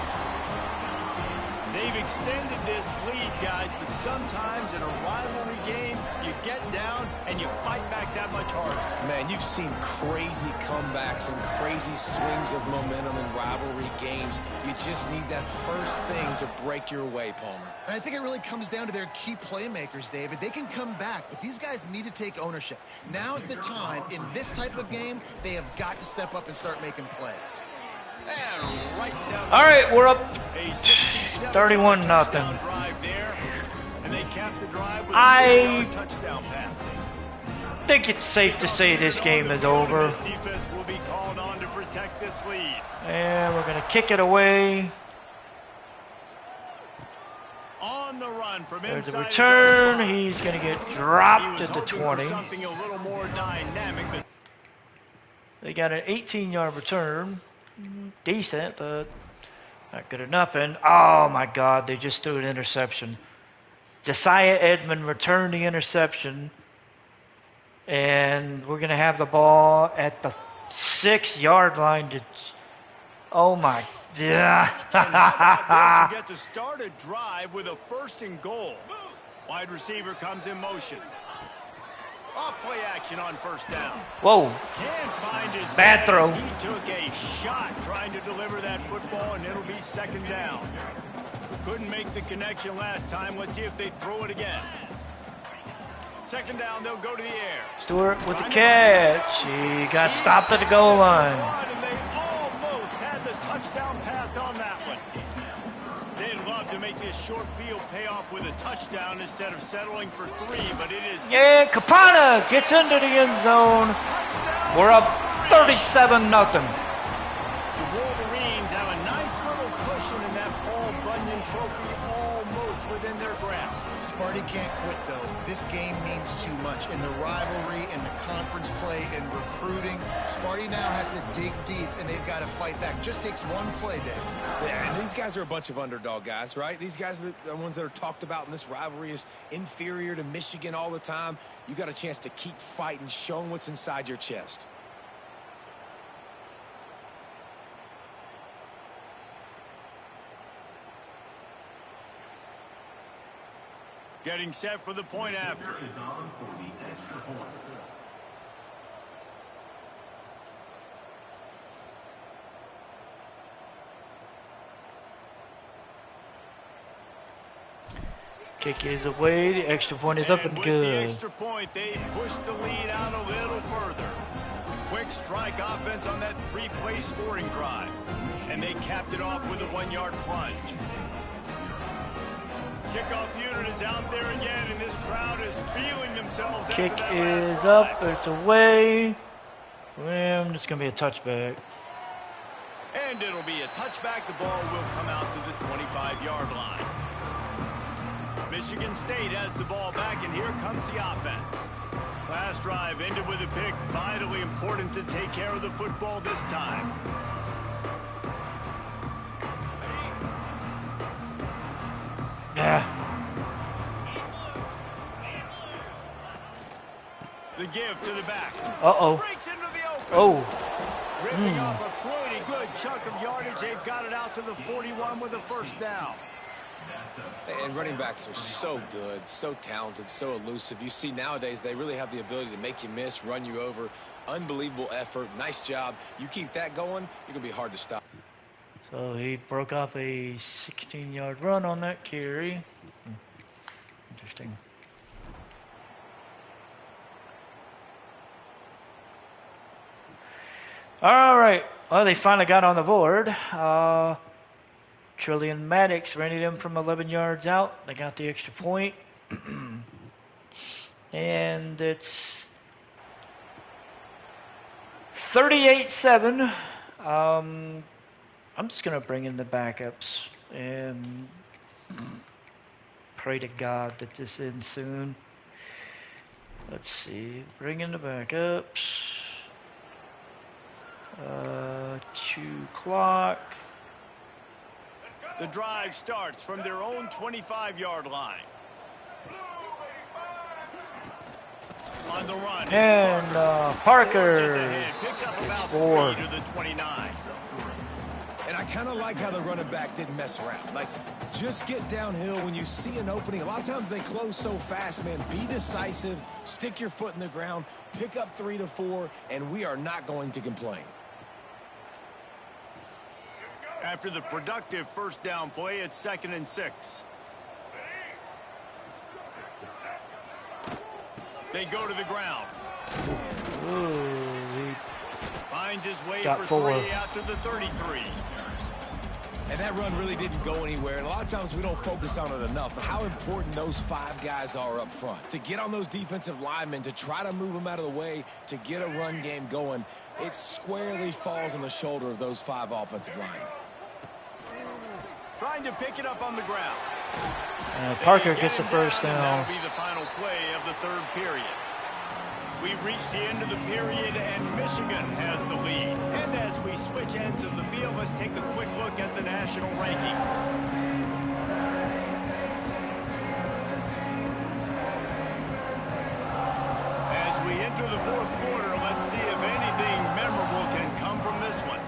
B: They've extended this lead, guys, but sometimes in a rivalry game, you get down and you fight back that much harder.
C: Man, you've seen crazy comebacks and crazy swings of momentum in rivalry games. You just need that first thing to break your way, Palmer.
D: And I think it really comes down to their key playmakers, David. They can come back, but these guys need to take ownership. Now's the time. In this type of game, they have got to step up and start making plays.
B: And right down.
A: All right, we're up
B: A 67-yard
A: 31-0.
B: touchdown drive there, and they capped the drive with a
A: I
B: 40-yard touchdown pass.
A: I think it's safe to say this game is over.
B: This defense will be called on to protect this lead.
A: And we're going to kick it away.
B: On the run from
A: There's a
B: inside
A: return.
B: his own
A: He's going to get
B: five.
A: dropped
B: He
A: at
B: was
A: the
B: hoping for
A: 20.
B: something a little more dynamic, but
A: They got an 18-yard return. Decent, but not good enough. And, oh, my God, they just threw an interception. Josiah Edmond returned the interception. And we're going to have the ball at the 6-yard line. Oh, my. Yeah.
B: And how about this? You get to start a drive with a 1st and goal. Wide receiver comes in motion. Off play action on 1st down.
A: Whoa.
B: Can't find his
A: Bad throw.
B: He took a shot trying to deliver that football, and it'll be 2nd down. Couldn't make the connection last time. Let's see if they throw it again. 2nd down, they'll go to the air.
A: Stewart with the catch. He got stopped at the goal line.
B: And they almost had the touchdown pass on that one. They'd love to make this short field pay off with a touchdown instead of settling for 3, but it is...
A: Yeah, Capana gets into the end zone.
B: Touchdown.
A: We're up 37-0.
B: The Wolverines have a nice little cushion in that Paul Bunyan trophy almost within their grasp.
D: Sparty can't quit, though. This game means too much. In the rivalry, in the conference play, in recruiting, Sparty now has to dig deep, and they've got to fight back. Just takes one play, Dave.
C: Yeah, and these guys are a bunch of underdog guys, right? These guys are the ones that are talked about in this rivalry as inferior to Michigan all the time. You got a chance to keep fighting, showing what's inside your chest.
B: Getting set for the point after.
A: Kick is away. The extra point is up and
B: with
A: good.
B: the extra point, they push the lead out a little further. Quick strike offense on that 3-play scoring drive. And they capped it off with a 1-yard plunge. Kickoff unit is out there again, and this crowd is feeling themselves.
A: Kick
B: after that
A: is
B: last
A: up.
B: drive.
A: It's away. And it's going to be a touchback.
B: And it'll be a touchback. The ball will come out to the 25-yard line. Michigan State has the ball back, and here comes the offense. Last drive ended with a pick. Vitally important to take care of the football this time.
A: Yeah.
B: The give to the back.
A: Uh-oh.
B: Breaks into the open.
A: Oh.
B: Ripping off a pretty good chunk of yardage. They've got it out to the 41 with a 1st down.
C: And running backs are so good, so talented, so elusive. You see nowadays they really have the ability to make you miss, run you over. Unbelievable effort. Nice job. You keep that going, you're going to be hard to stop.
A: So he broke off a 16-yard run on that carry. Interesting. All right. Well, they finally got on the board. Trillian Maddox ran it in from 11 yards out. They got the extra point. And it's 38-7. I'm just going to bring in the backups and pray to God that this ends soon. Let's see. Bring in the backups. 2 o'clock.
B: The drive starts from their own 25-yard line. On the run.
A: And Parker
B: picks up
A: gets
B: about
A: 4.
B: 3 to the 29.
C: And I kind of like how the running back didn't mess around. Like, just get downhill when you see an opening. A lot of times they close so fast, man. Be decisive, stick your foot in the ground, pick up 3 to 4, and we are not going to complain.
B: After the productive 1st down play, it's 2nd and 6. They go to the ground.
A: Ooh, he
B: Finds his way
A: got
B: for
A: 4.
B: 3 out to the 33.
C: And that run really didn't go anywhere. And a lot of times we don't focus on it enough. But how important those 5 guys are up front. To get on those defensive linemen, to try to move them out of the way, to get a run game going, it squarely falls on the shoulder of those 5 offensive linemen.
B: Trying to pick it up on the ground.
A: Parker gets the 1st down.
B: That'll be the final play of the 3rd period. We've reached the end of the period, and Michigan has the lead. And as we switch ends of the field, let's take a quick look at the national rankings. after the fourth quarter. Let's see if anything memorable can come from this one.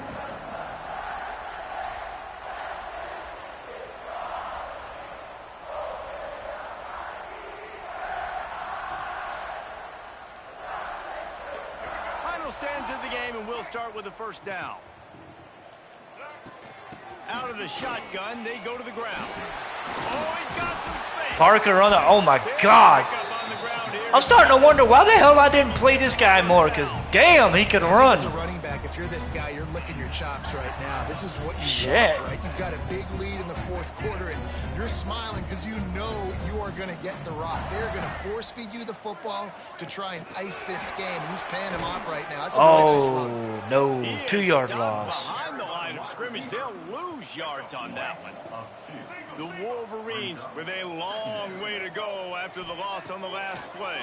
B: Final stands of the game, and we'll start with the first down. Out of the shotgun, they go to the ground. Oh, he's got some space.
A: Parker on the, oh my God. I'm starting to wonder why the hell I didn't play this guy more, because damn, he could run.
D: As a running back, if you're this guy, you're licking your chops right now. This is what you want, right? You've got a big lead in the fourth quarter, and you're smiling because you know you are going to get the rock. They're going to force feed you the football to try and ice this game, and he's paying him off right now. That's a really nice run.
A: No, 2-yard loss.
B: Behind the line of scrimmage, they'll lose yards on that one. The Wolverines with a long way to go after the loss on the last play.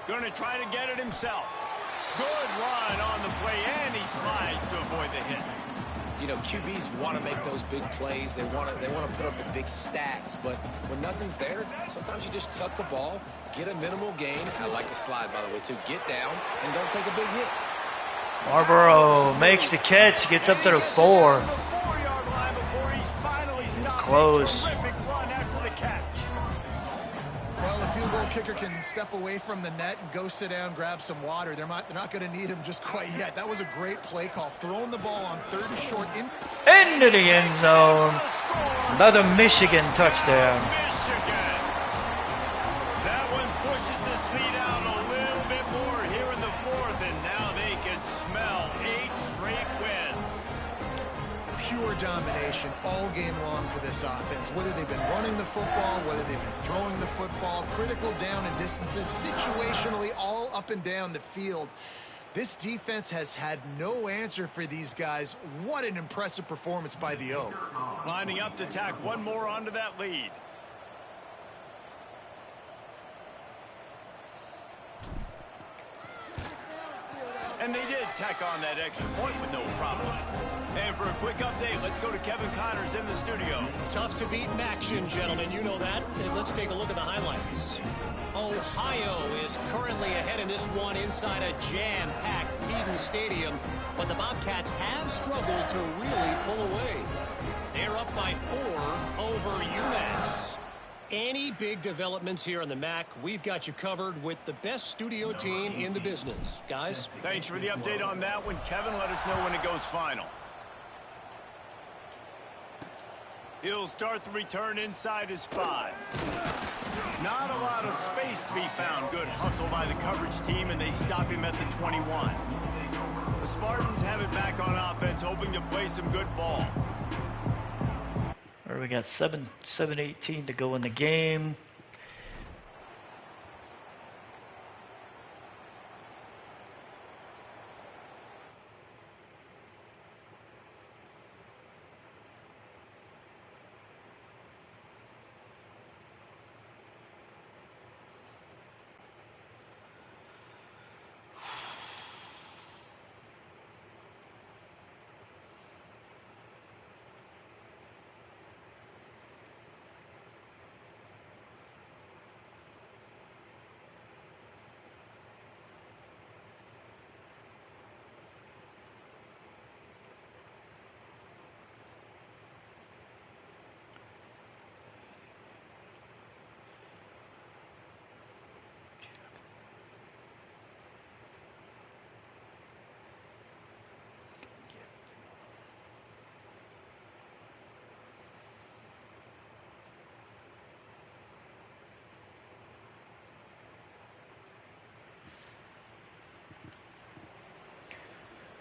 B: Going to try to get it himself. Good run on the play, and he slides to avoid the hit.
C: You know, QBs want to make those big plays. They want to put up the big stats. But when nothing's there, sometimes you just tuck the ball, get a minimal gain. I like the slide, by the way, too. Get down and don't take a big hit.
A: Barbaro makes the catch, gets up to the 4. Close.
D: Well, the field goal kicker can step away from the net and go sit down, grab some water. They're not going to need him just quite yet. That was a great play call. Throwing the ball on 3rd and short
A: into the end zone. Another Michigan touchdown.
B: Michigan. That one pushes this lead out a little bit more here in the 4th, and now they can smell 8 straight wins.
D: Pure domination all game long for this offense. Whether they've been running the football, whether they've been throwing the football, critical down and distances, situationally all up and down the field. This defense has had no answer for these guys. What an impressive performance by the O.
B: Lining up to tack one more onto that lead. And they did tack on that extra point with no problem. And for a quick update, let's go to Kevin Connors in the studio.
E: Tough to beat in action, gentlemen. You know that. And let's take a look at the highlights. Ohio is currently ahead in this one inside a jam-packed Eden Stadium, but the Bobcats have struggled to really pull away. They're up by 4 over UMass. Any big developments here in the MAC, we've got you covered with the best studio team in the business. Guys?
B: Thanks for the update on that one, Kevin. Let us know when it goes final. He'll start the return inside his 5. Not a lot of space to be found. Good hustle by the coverage team, and they stop him at the 21. The Spartans have it back on offense, hoping to play some good ball.
A: We got 7:18 to go in the game.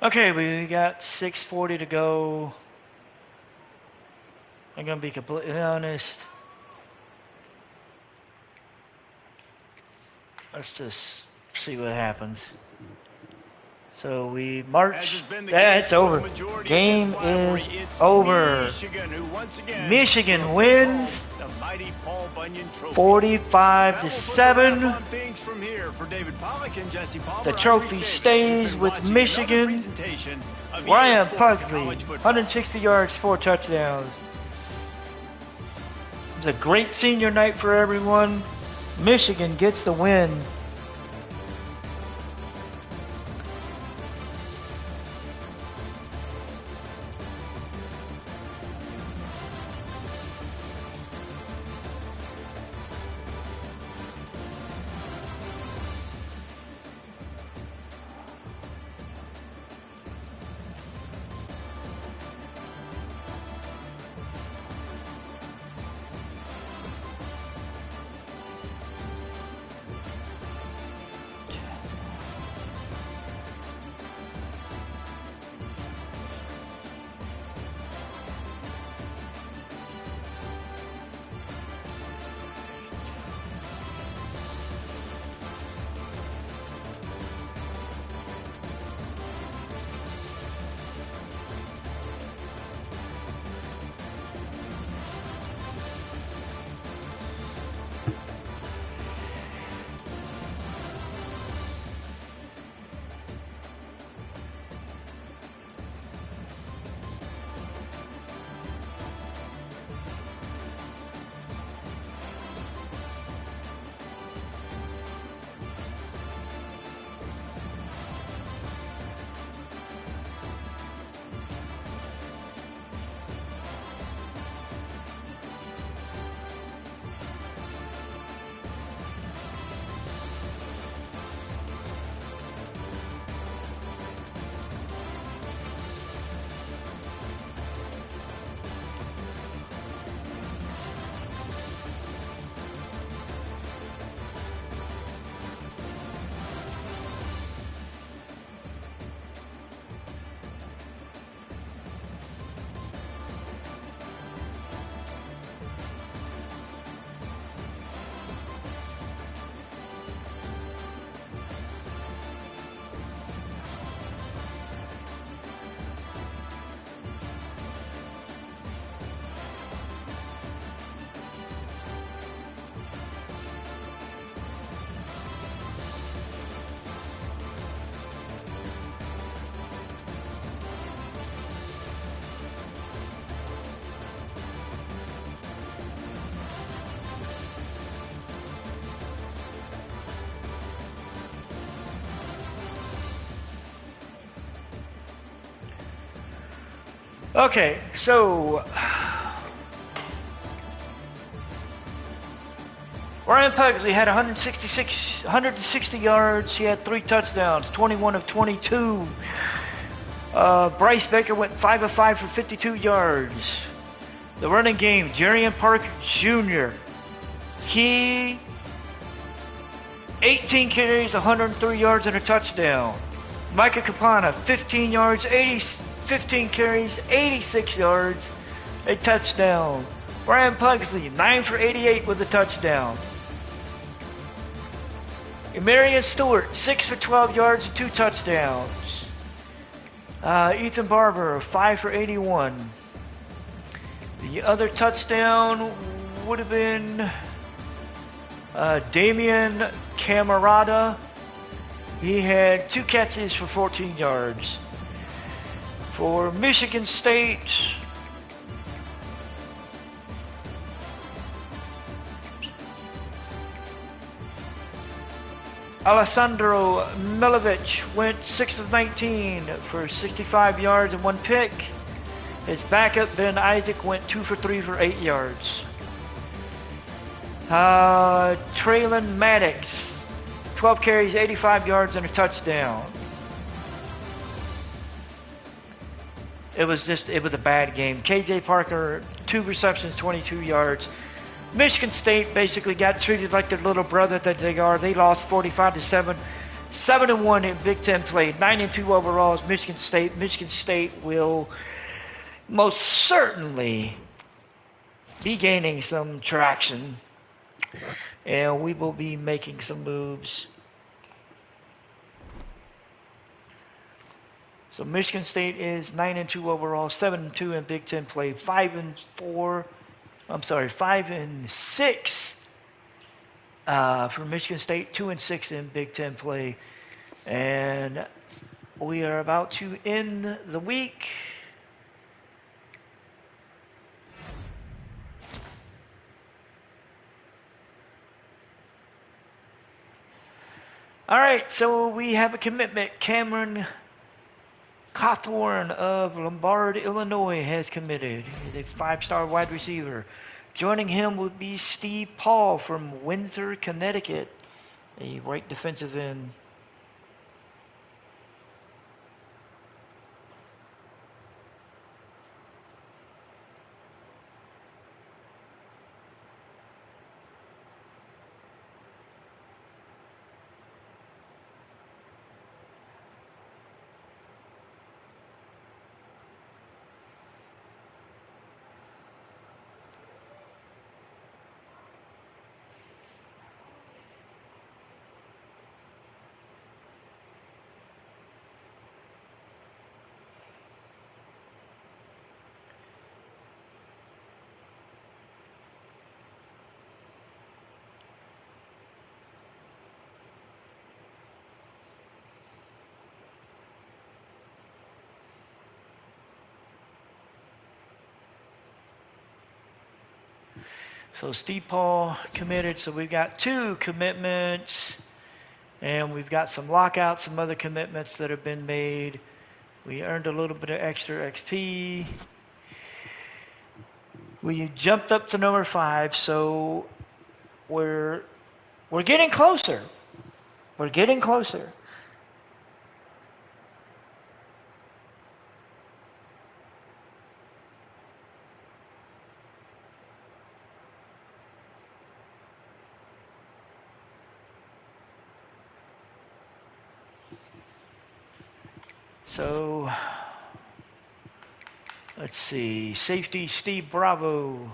A: Okay, we got 6:40 to go. I'm gonna be completely honest. Let's just see what happens. So we march. That's over. Game is over. Michigan wins 45-7. The trophy stays with Michigan. Ryan Pugsley, 160 yards, 4 touchdowns. was a great senior night for everyone. Michigan gets the win. Okay, so Ryan Pugsley had 160 yards. He had 3 touchdowns, 21 of 22. Bryce Baker went 5 of 5 for 52 yards. The running game, Jerian Parker Jr. He 18 carries, 103 yards and a touchdown. Micah Capana, 15 yards, 15 carries, 86 yards, a touchdown. Brian Pugsley, 9 for 88 with a touchdown. Emarian Stewart, 6 for 12 yards and 2 touchdowns. Ethan Barber, 5 for 81. The other touchdown would have been Damian Camarada. He had 2 catches for 14 yards. For Michigan State, Alessandro Milovic went 6 of 19 for 65 yards and 1 pick. His backup, Ben Isaac, went 2 for 3 for 8 yards. Traylon Maddox, 12 carries, 85 yards and a touchdown. It was a bad game. KJ Parker, 2 receptions, 22 yards. Michigan State basically got treated like their little brother that they are. They lost 45-7, 7-1 in Big Ten play, 9-2 overall. Michigan State. Michigan State will most certainly be gaining some traction, and we will be making some moves. So Michigan State is 9-2 overall, 7-2 in Big Ten play, 5-6 for Michigan State, 2-6 in Big Ten play, and we are about to end the week. All right, so we have a commitment. Cameron Cawthorn of Lombard, Illinois has committed. He's a 5-star wide receiver. Joining him would be Steve Paul from Windsor, Connecticut, a right defensive end. So Steve Paul committed. So we've got 2 commitments, and we've got some lockouts, some other commitments that have been made. We earned a little bit of extra XP. We jumped up to number 5, so we're getting closer. We're getting closer. So let's see. Safety Steve Bravo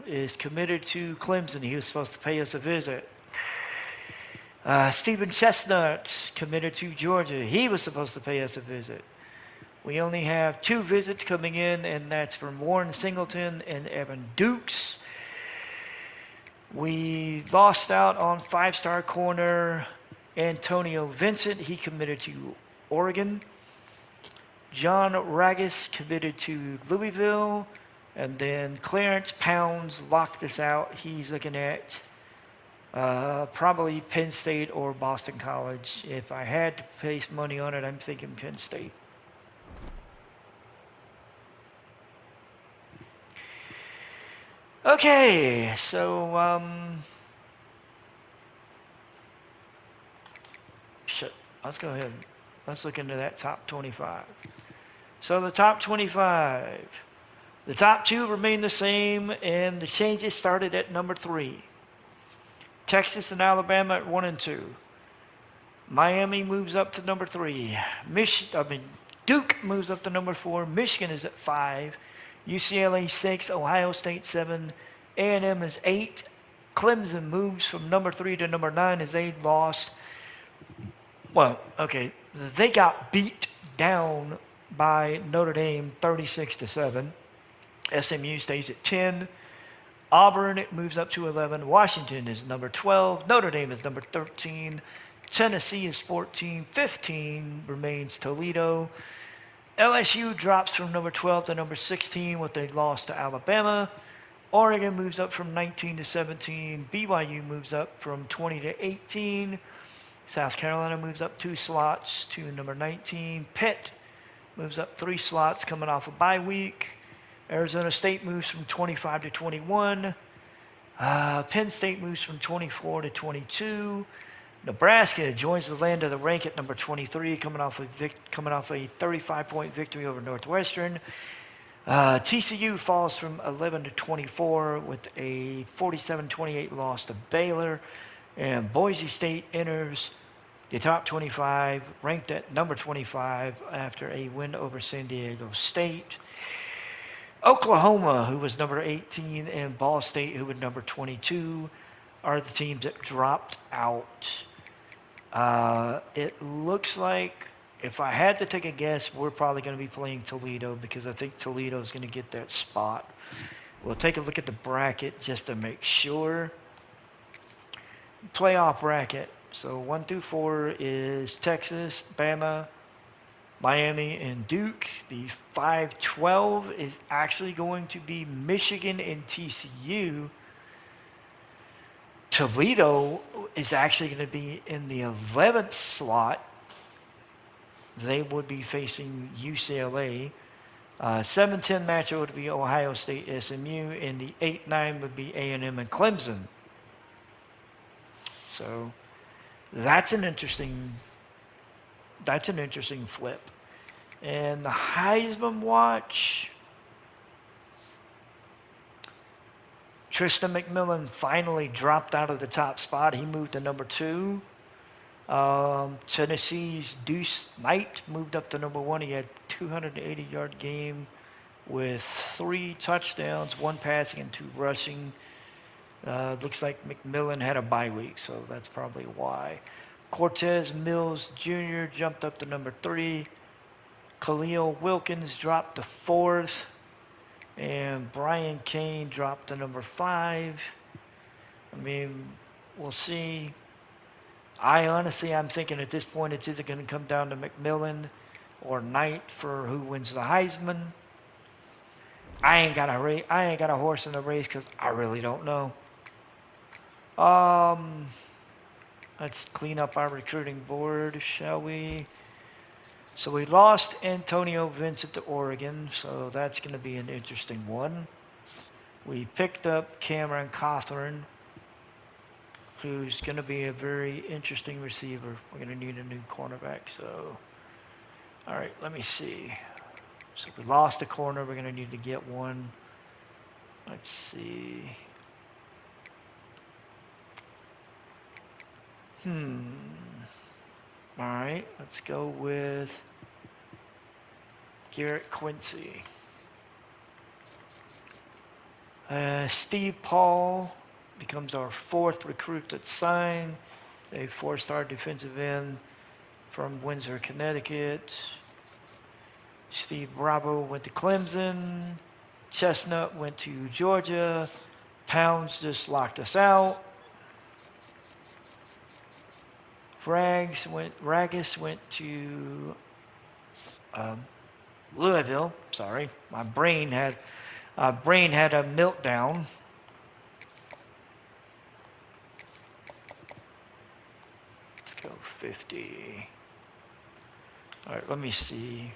A: is committed to Clemson. He was supposed to pay us a visit. Stephen Chestnut committed to Georgia. He was supposed to pay us a visit. We only have 2 visits coming in, and that's from Warren Singleton and Evan Dukes. We lost out on 5-star corner Antonio Vincent. He committed to Oregon. John Ragus committed to Louisville. And then Clarence Pounds locked us out. He's looking at probably Penn State or Boston College. If I had to place money on it, I'm thinking Penn State. Okay, so let's go ahead. Let's look into that top 25. So the top 25. The top 2 remain the same, and the changes started at number 3. Texas and Alabama at 1 and 2. Miami moves up to number 3. Duke moves up to number 4. Michigan is at 5. UCLA 6. Ohio State 7. A&M is 8. Clemson moves from number 3 to number 9 as they lost. Well, okay, they got beat down by Notre Dame 36-7. SMU stays at 10. Auburn moves up to 11. Washington is number 12. Notre Dame is number 13. Tennessee is 14. 15 remains Toledo. LSU drops from number 12 to number 16 with a loss to Alabama. Oregon moves up from 19 to 17. BYU moves up from 20 to 18. South Carolina moves up 2 slots to number 19. Pitt moves up 3 slots coming off a bye week. Arizona State moves from 25 to 21. Penn State moves from 24 to 22. Nebraska joins the land of the rank at number 23, coming off a 35-point victory over Northwestern. TCU falls from 11 to 24 with a 47-28 loss to Baylor. And Boise State enters the top 25, ranked at number 25 after a win over San Diego State. Oklahoma, who was number 18, and Ball State, who was number 22, are the teams that dropped out. It looks like, if I had to take a guess, we're probably going to be playing Toledo because I think Toledo is going to get that spot. We'll take a look at the bracket just to make sure. Playoff bracket. So 1 through 4 is Texas, Bama, Miami, and Duke. The 5-12 is actually going to be Michigan and TCU. Toledo is actually going to be in the 11th slot. They would be facing UCLA. 7-10 matchup would be Ohio State SMU, and the 8-9 would be A&M and Clemson. So that's an interesting flip. And the Heisman watch, Tristan McMillan finally dropped out of the top spot. He moved to number 2. Tennessee's Deuce Knight moved up to number 1. He had 280-yard game with 3 touchdowns, 1 passing and 2 rushing. Looks like McMillan had a bye week, so that's probably why. Cortez Mills Jr. jumped up to number 3. Khalil Wilkins dropped to 4th. And Brian Kane dropped to number 5. I mean, we'll see. I'm thinking at this point it's either going to come down to McMillan or Knight for who wins the Heisman. I ain't got a horse in the race because I really don't know. Let's clean up our recruiting board, shall we? So we lost Antonio Vincent to Oregon, so that's going to be an interesting one. We picked up Cameron Cawthorn, who's going to be a very interesting receiver. We're going to need a new cornerback, so... All right, let me see. So we lost a corner. We're going to need to get one. Let's see. All right, let's go with Garrett Quincy. Steve Paul becomes our 4th recruit that's signed. A 4-star defensive end from Windsor, Connecticut. Steve Bravo went to Clemson. Chestnut went to Georgia. Pounds just locked us out. Ragus went to Louisville. Sorry, my brain had a meltdown. Let's go 50. All right, let me see.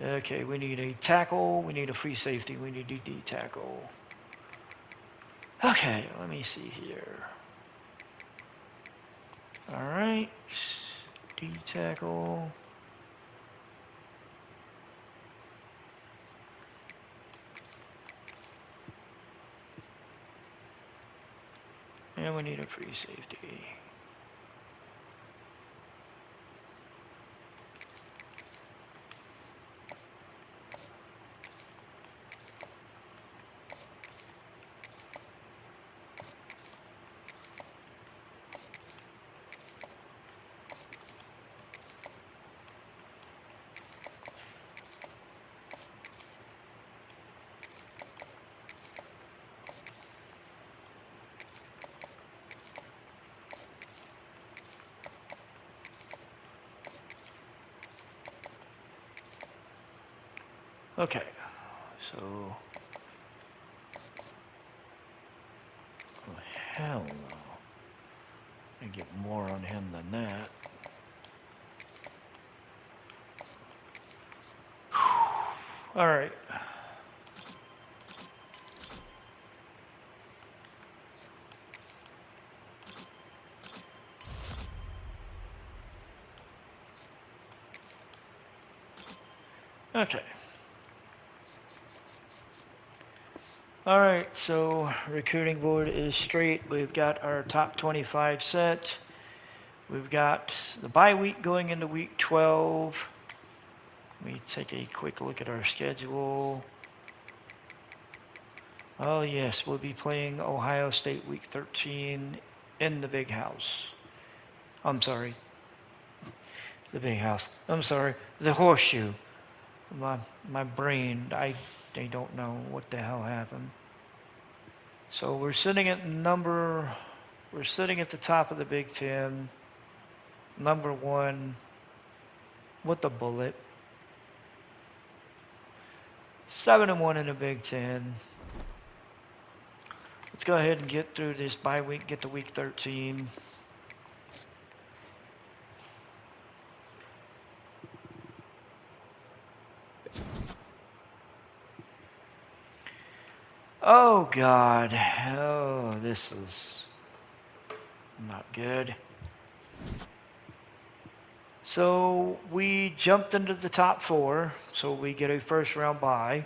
A: Okay, we need a tackle. We need a free safety. We need a D tackle. Okay, let me see here. All right, D tackle. And we need a free safety. Okay, so, oh hell no, I get more on him than that. All right. Okay. All right, so recruiting board is straight. We've got our top 25 set. We've got the bye week going into week 12. Let me take a quick look at our schedule. Oh yes, we'll be playing Ohio State week 13 in the big house. I'm sorry. The big house. I'm sorry. The horseshoe. My brain, I don't know what the hell happened. So we're sitting at the top of the Big Ten, number 1 with a bullet. 7-1 in the Big Ten. Let's go ahead and get through this bye week, get to week 13. Oh, God. Oh, this is not good. So we jumped into the top 4, so we get a first round bye.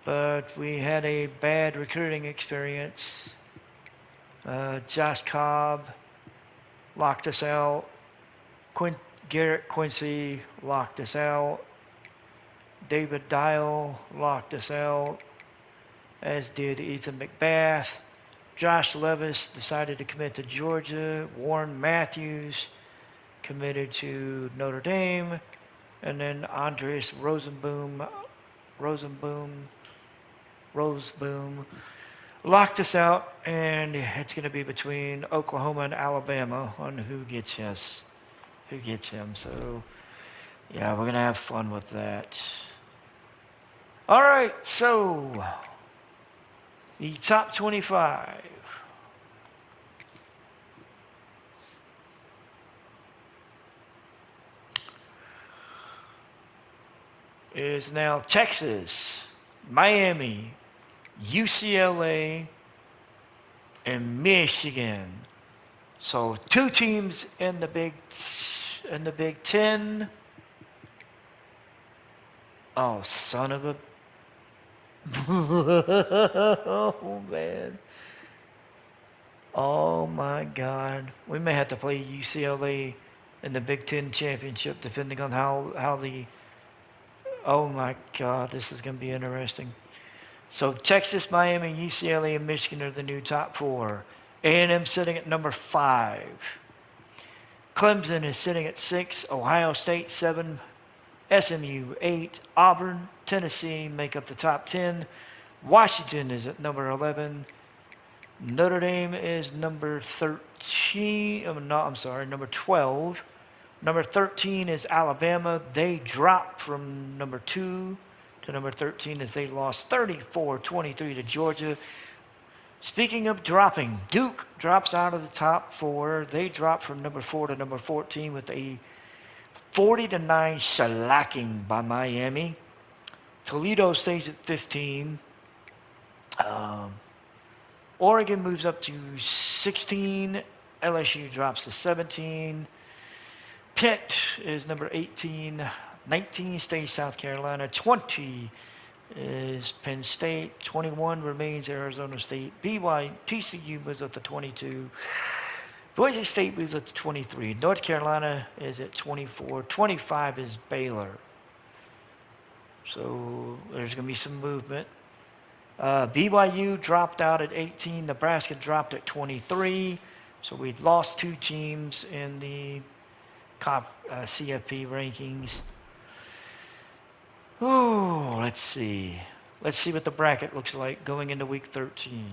A: But we had a bad recruiting experience. Josh Cobb locked us out. Garrett Quincy locked us out. David Dial locked us out, as did Ethan McBath. Josh Levis decided to commit to Georgia. Warren Matthews committed to Notre Dame. And then Andres Rosenboom locked us out, and it's going to be between Oklahoma and Alabama on who gets him. So, yeah, we're going to have fun with that. All right, so the top 25. Is now Texas, Miami, UCLA, and Michigan. So 2 teams in the Big Ten. Oh, son of a... Oh, man. Oh, my God. We may have to play UCLA in the Big Ten championship, depending on how the... Oh, my God. This is going to be interesting. So Texas, Miami, UCLA, and Michigan are the new top 4. A&M sitting at number 5. Clemson is sitting at 6. Ohio State 7. SMU 8. Auburn, Tennessee make up the top 10. Washington is at number 11. Notre Dame is number 13. Number 12. Number 13 is Alabama. They dropped from number 2 to number 13 as they lost 34-23 to Georgia. Speaking of dropping, Duke drops out of the top 4. They drop from number 4 to number 14 with a 40-9 shellacking by Miami. Toledo stays at 15. Oregon moves up to 16. LSU drops to 17. Pitt is number 18. 19 stays South Carolina. 20 is Penn State. 21 remains Arizona State. TCU moves up to 22. Boise State moves up to 23. North Carolina is at 24. 25 is Baylor. So there's going to be some movement. BYU dropped out at 18. Nebraska dropped at 23. So we'd lost 2 teams in the CFP rankings. Oh, let's see. Let's see what the bracket looks like going into week 13.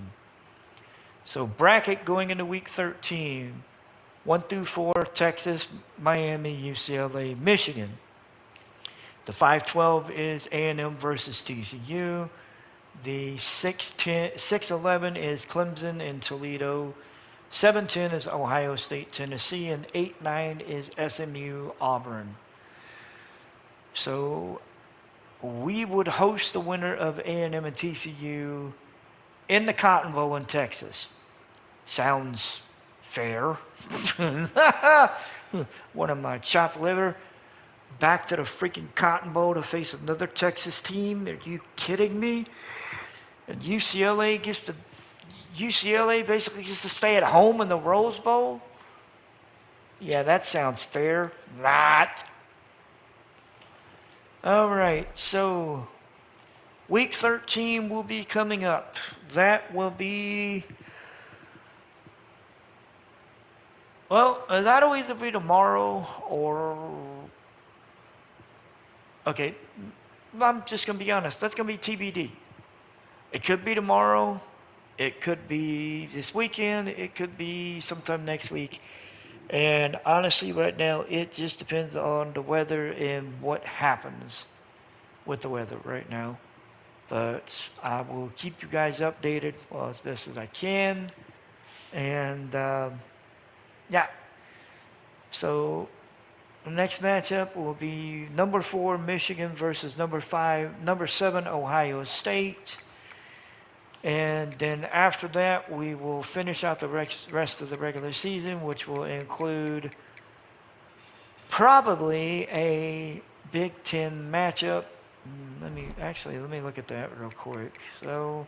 A: So bracket going into week 13. 1 through 4, Texas, Miami, UCLA, Michigan. The 5-12 is A&M versus TCU. The 6-11 is Clemson and Toledo. 7-10 is Ohio State, Tennessee, and 8-9 is SMU, Auburn. So we would host the winner of A&M and TCU in the Cotton Bowl in Texas. Sounds fair. One of my chopped liver back to the freaking Cotton Bowl to face another Texas team. Are you kidding me? And UCLA basically gets to stay at home in the Rose Bowl? Yeah, that sounds fair. Not. All right, so week 13 will be coming up. That will be... Well, that'll either be tomorrow or... Okay, I'm just going to be honest. That's going to be TBD. It could be tomorrow. It could be this weekend. It could be sometime next week. And honestly, right now, it just depends on the weather and what happens with the weather right now. But I will keep you guys updated, well, as best as I can. And yeah, so the next matchup will be number 4 Michigan versus number 7 Ohio State. And then after that, we will finish out the rest of the regular season, which will include probably a Big Ten matchup. Let me look at that real quick. So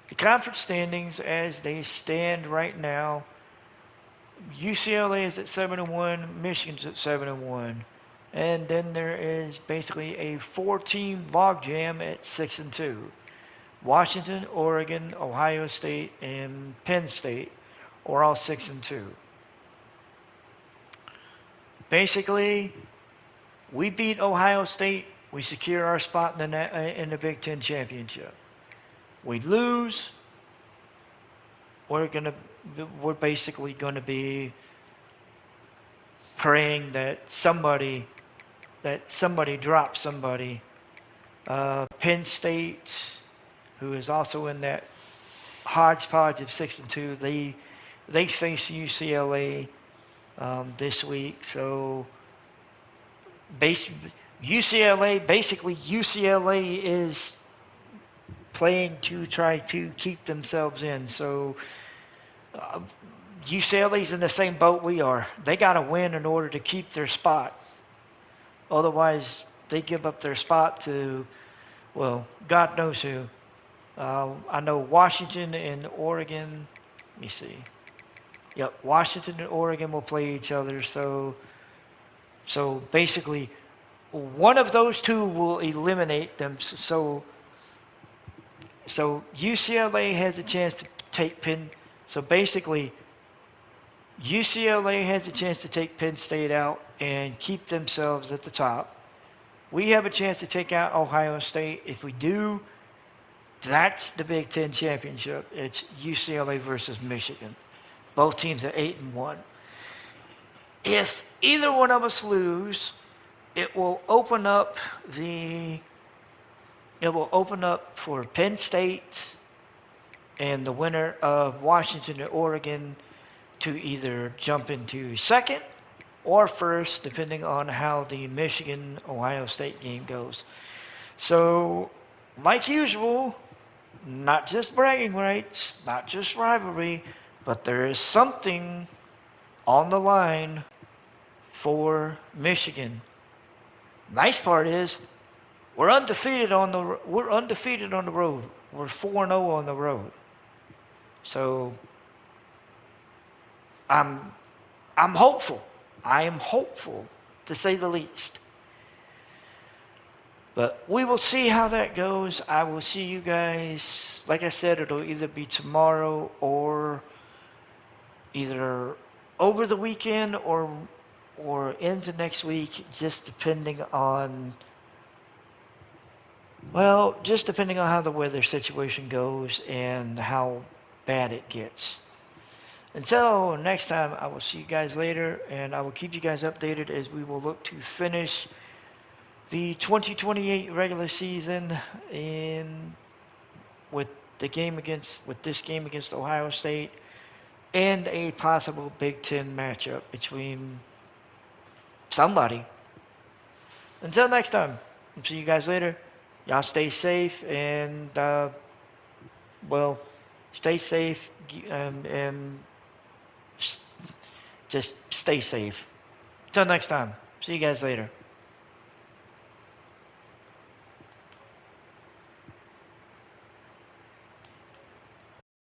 A: the conference standings as they stand right now, UCLA is at 7-1, Michigan's at 7-1, and then there is basically a 4-team logjam at 6-2. Washington, Oregon, Ohio State, and Penn State are all 6-2. Basically, we beat Ohio State, we secure our spot in the Big Ten championship. We lose, we're basically gonna be praying that somebody drops somebody. Penn State, who is also in that hodgepodge of 6-2, they face UCLA this week. So UCLA is playing to try to keep themselves in. So UCLA's in the same boat we are. They got to win in order to keep their spot. Otherwise, they give up their spot to, well, God knows who. I know Washington and Oregon. Let me see. Yep, Washington and Oregon will play each other. So basically, one of those two will eliminate them. So UCLA has a chance to take Penn. So basically, UCLA has a chance to take Penn State out and keep themselves at the top. We have a chance to take out Ohio State. If we do, that's the Big Ten championship. It's UCLA versus Michigan. Both teams are 8-1. If either one of us lose, it will open up for Penn State and the winner of Washington and Oregon to either jump into second or first, depending on how the Michigan-Ohio State game goes. So, like usual, not just bragging rights, not just rivalry, but there is something on the line for Michigan. Nice part is we're undefeated on the road. We're 4-0 on the road. So I'm hopeful. I am hopeful, to say the least. But we will see how that goes. I will see you guys. Like I said, it'll either be tomorrow or either over the weekend or into next week, just depending on how the weather situation goes and how bad it gets. Until next time, I will see you guys later, and I will keep you guys updated as we will look to finish the 2028 regular season with this game against Ohio State and a possible Big Ten matchup between somebody. Until next time, I'll see you guys later. Y'all stay safe and stay safe and just stay safe. Until next time, see you guys later.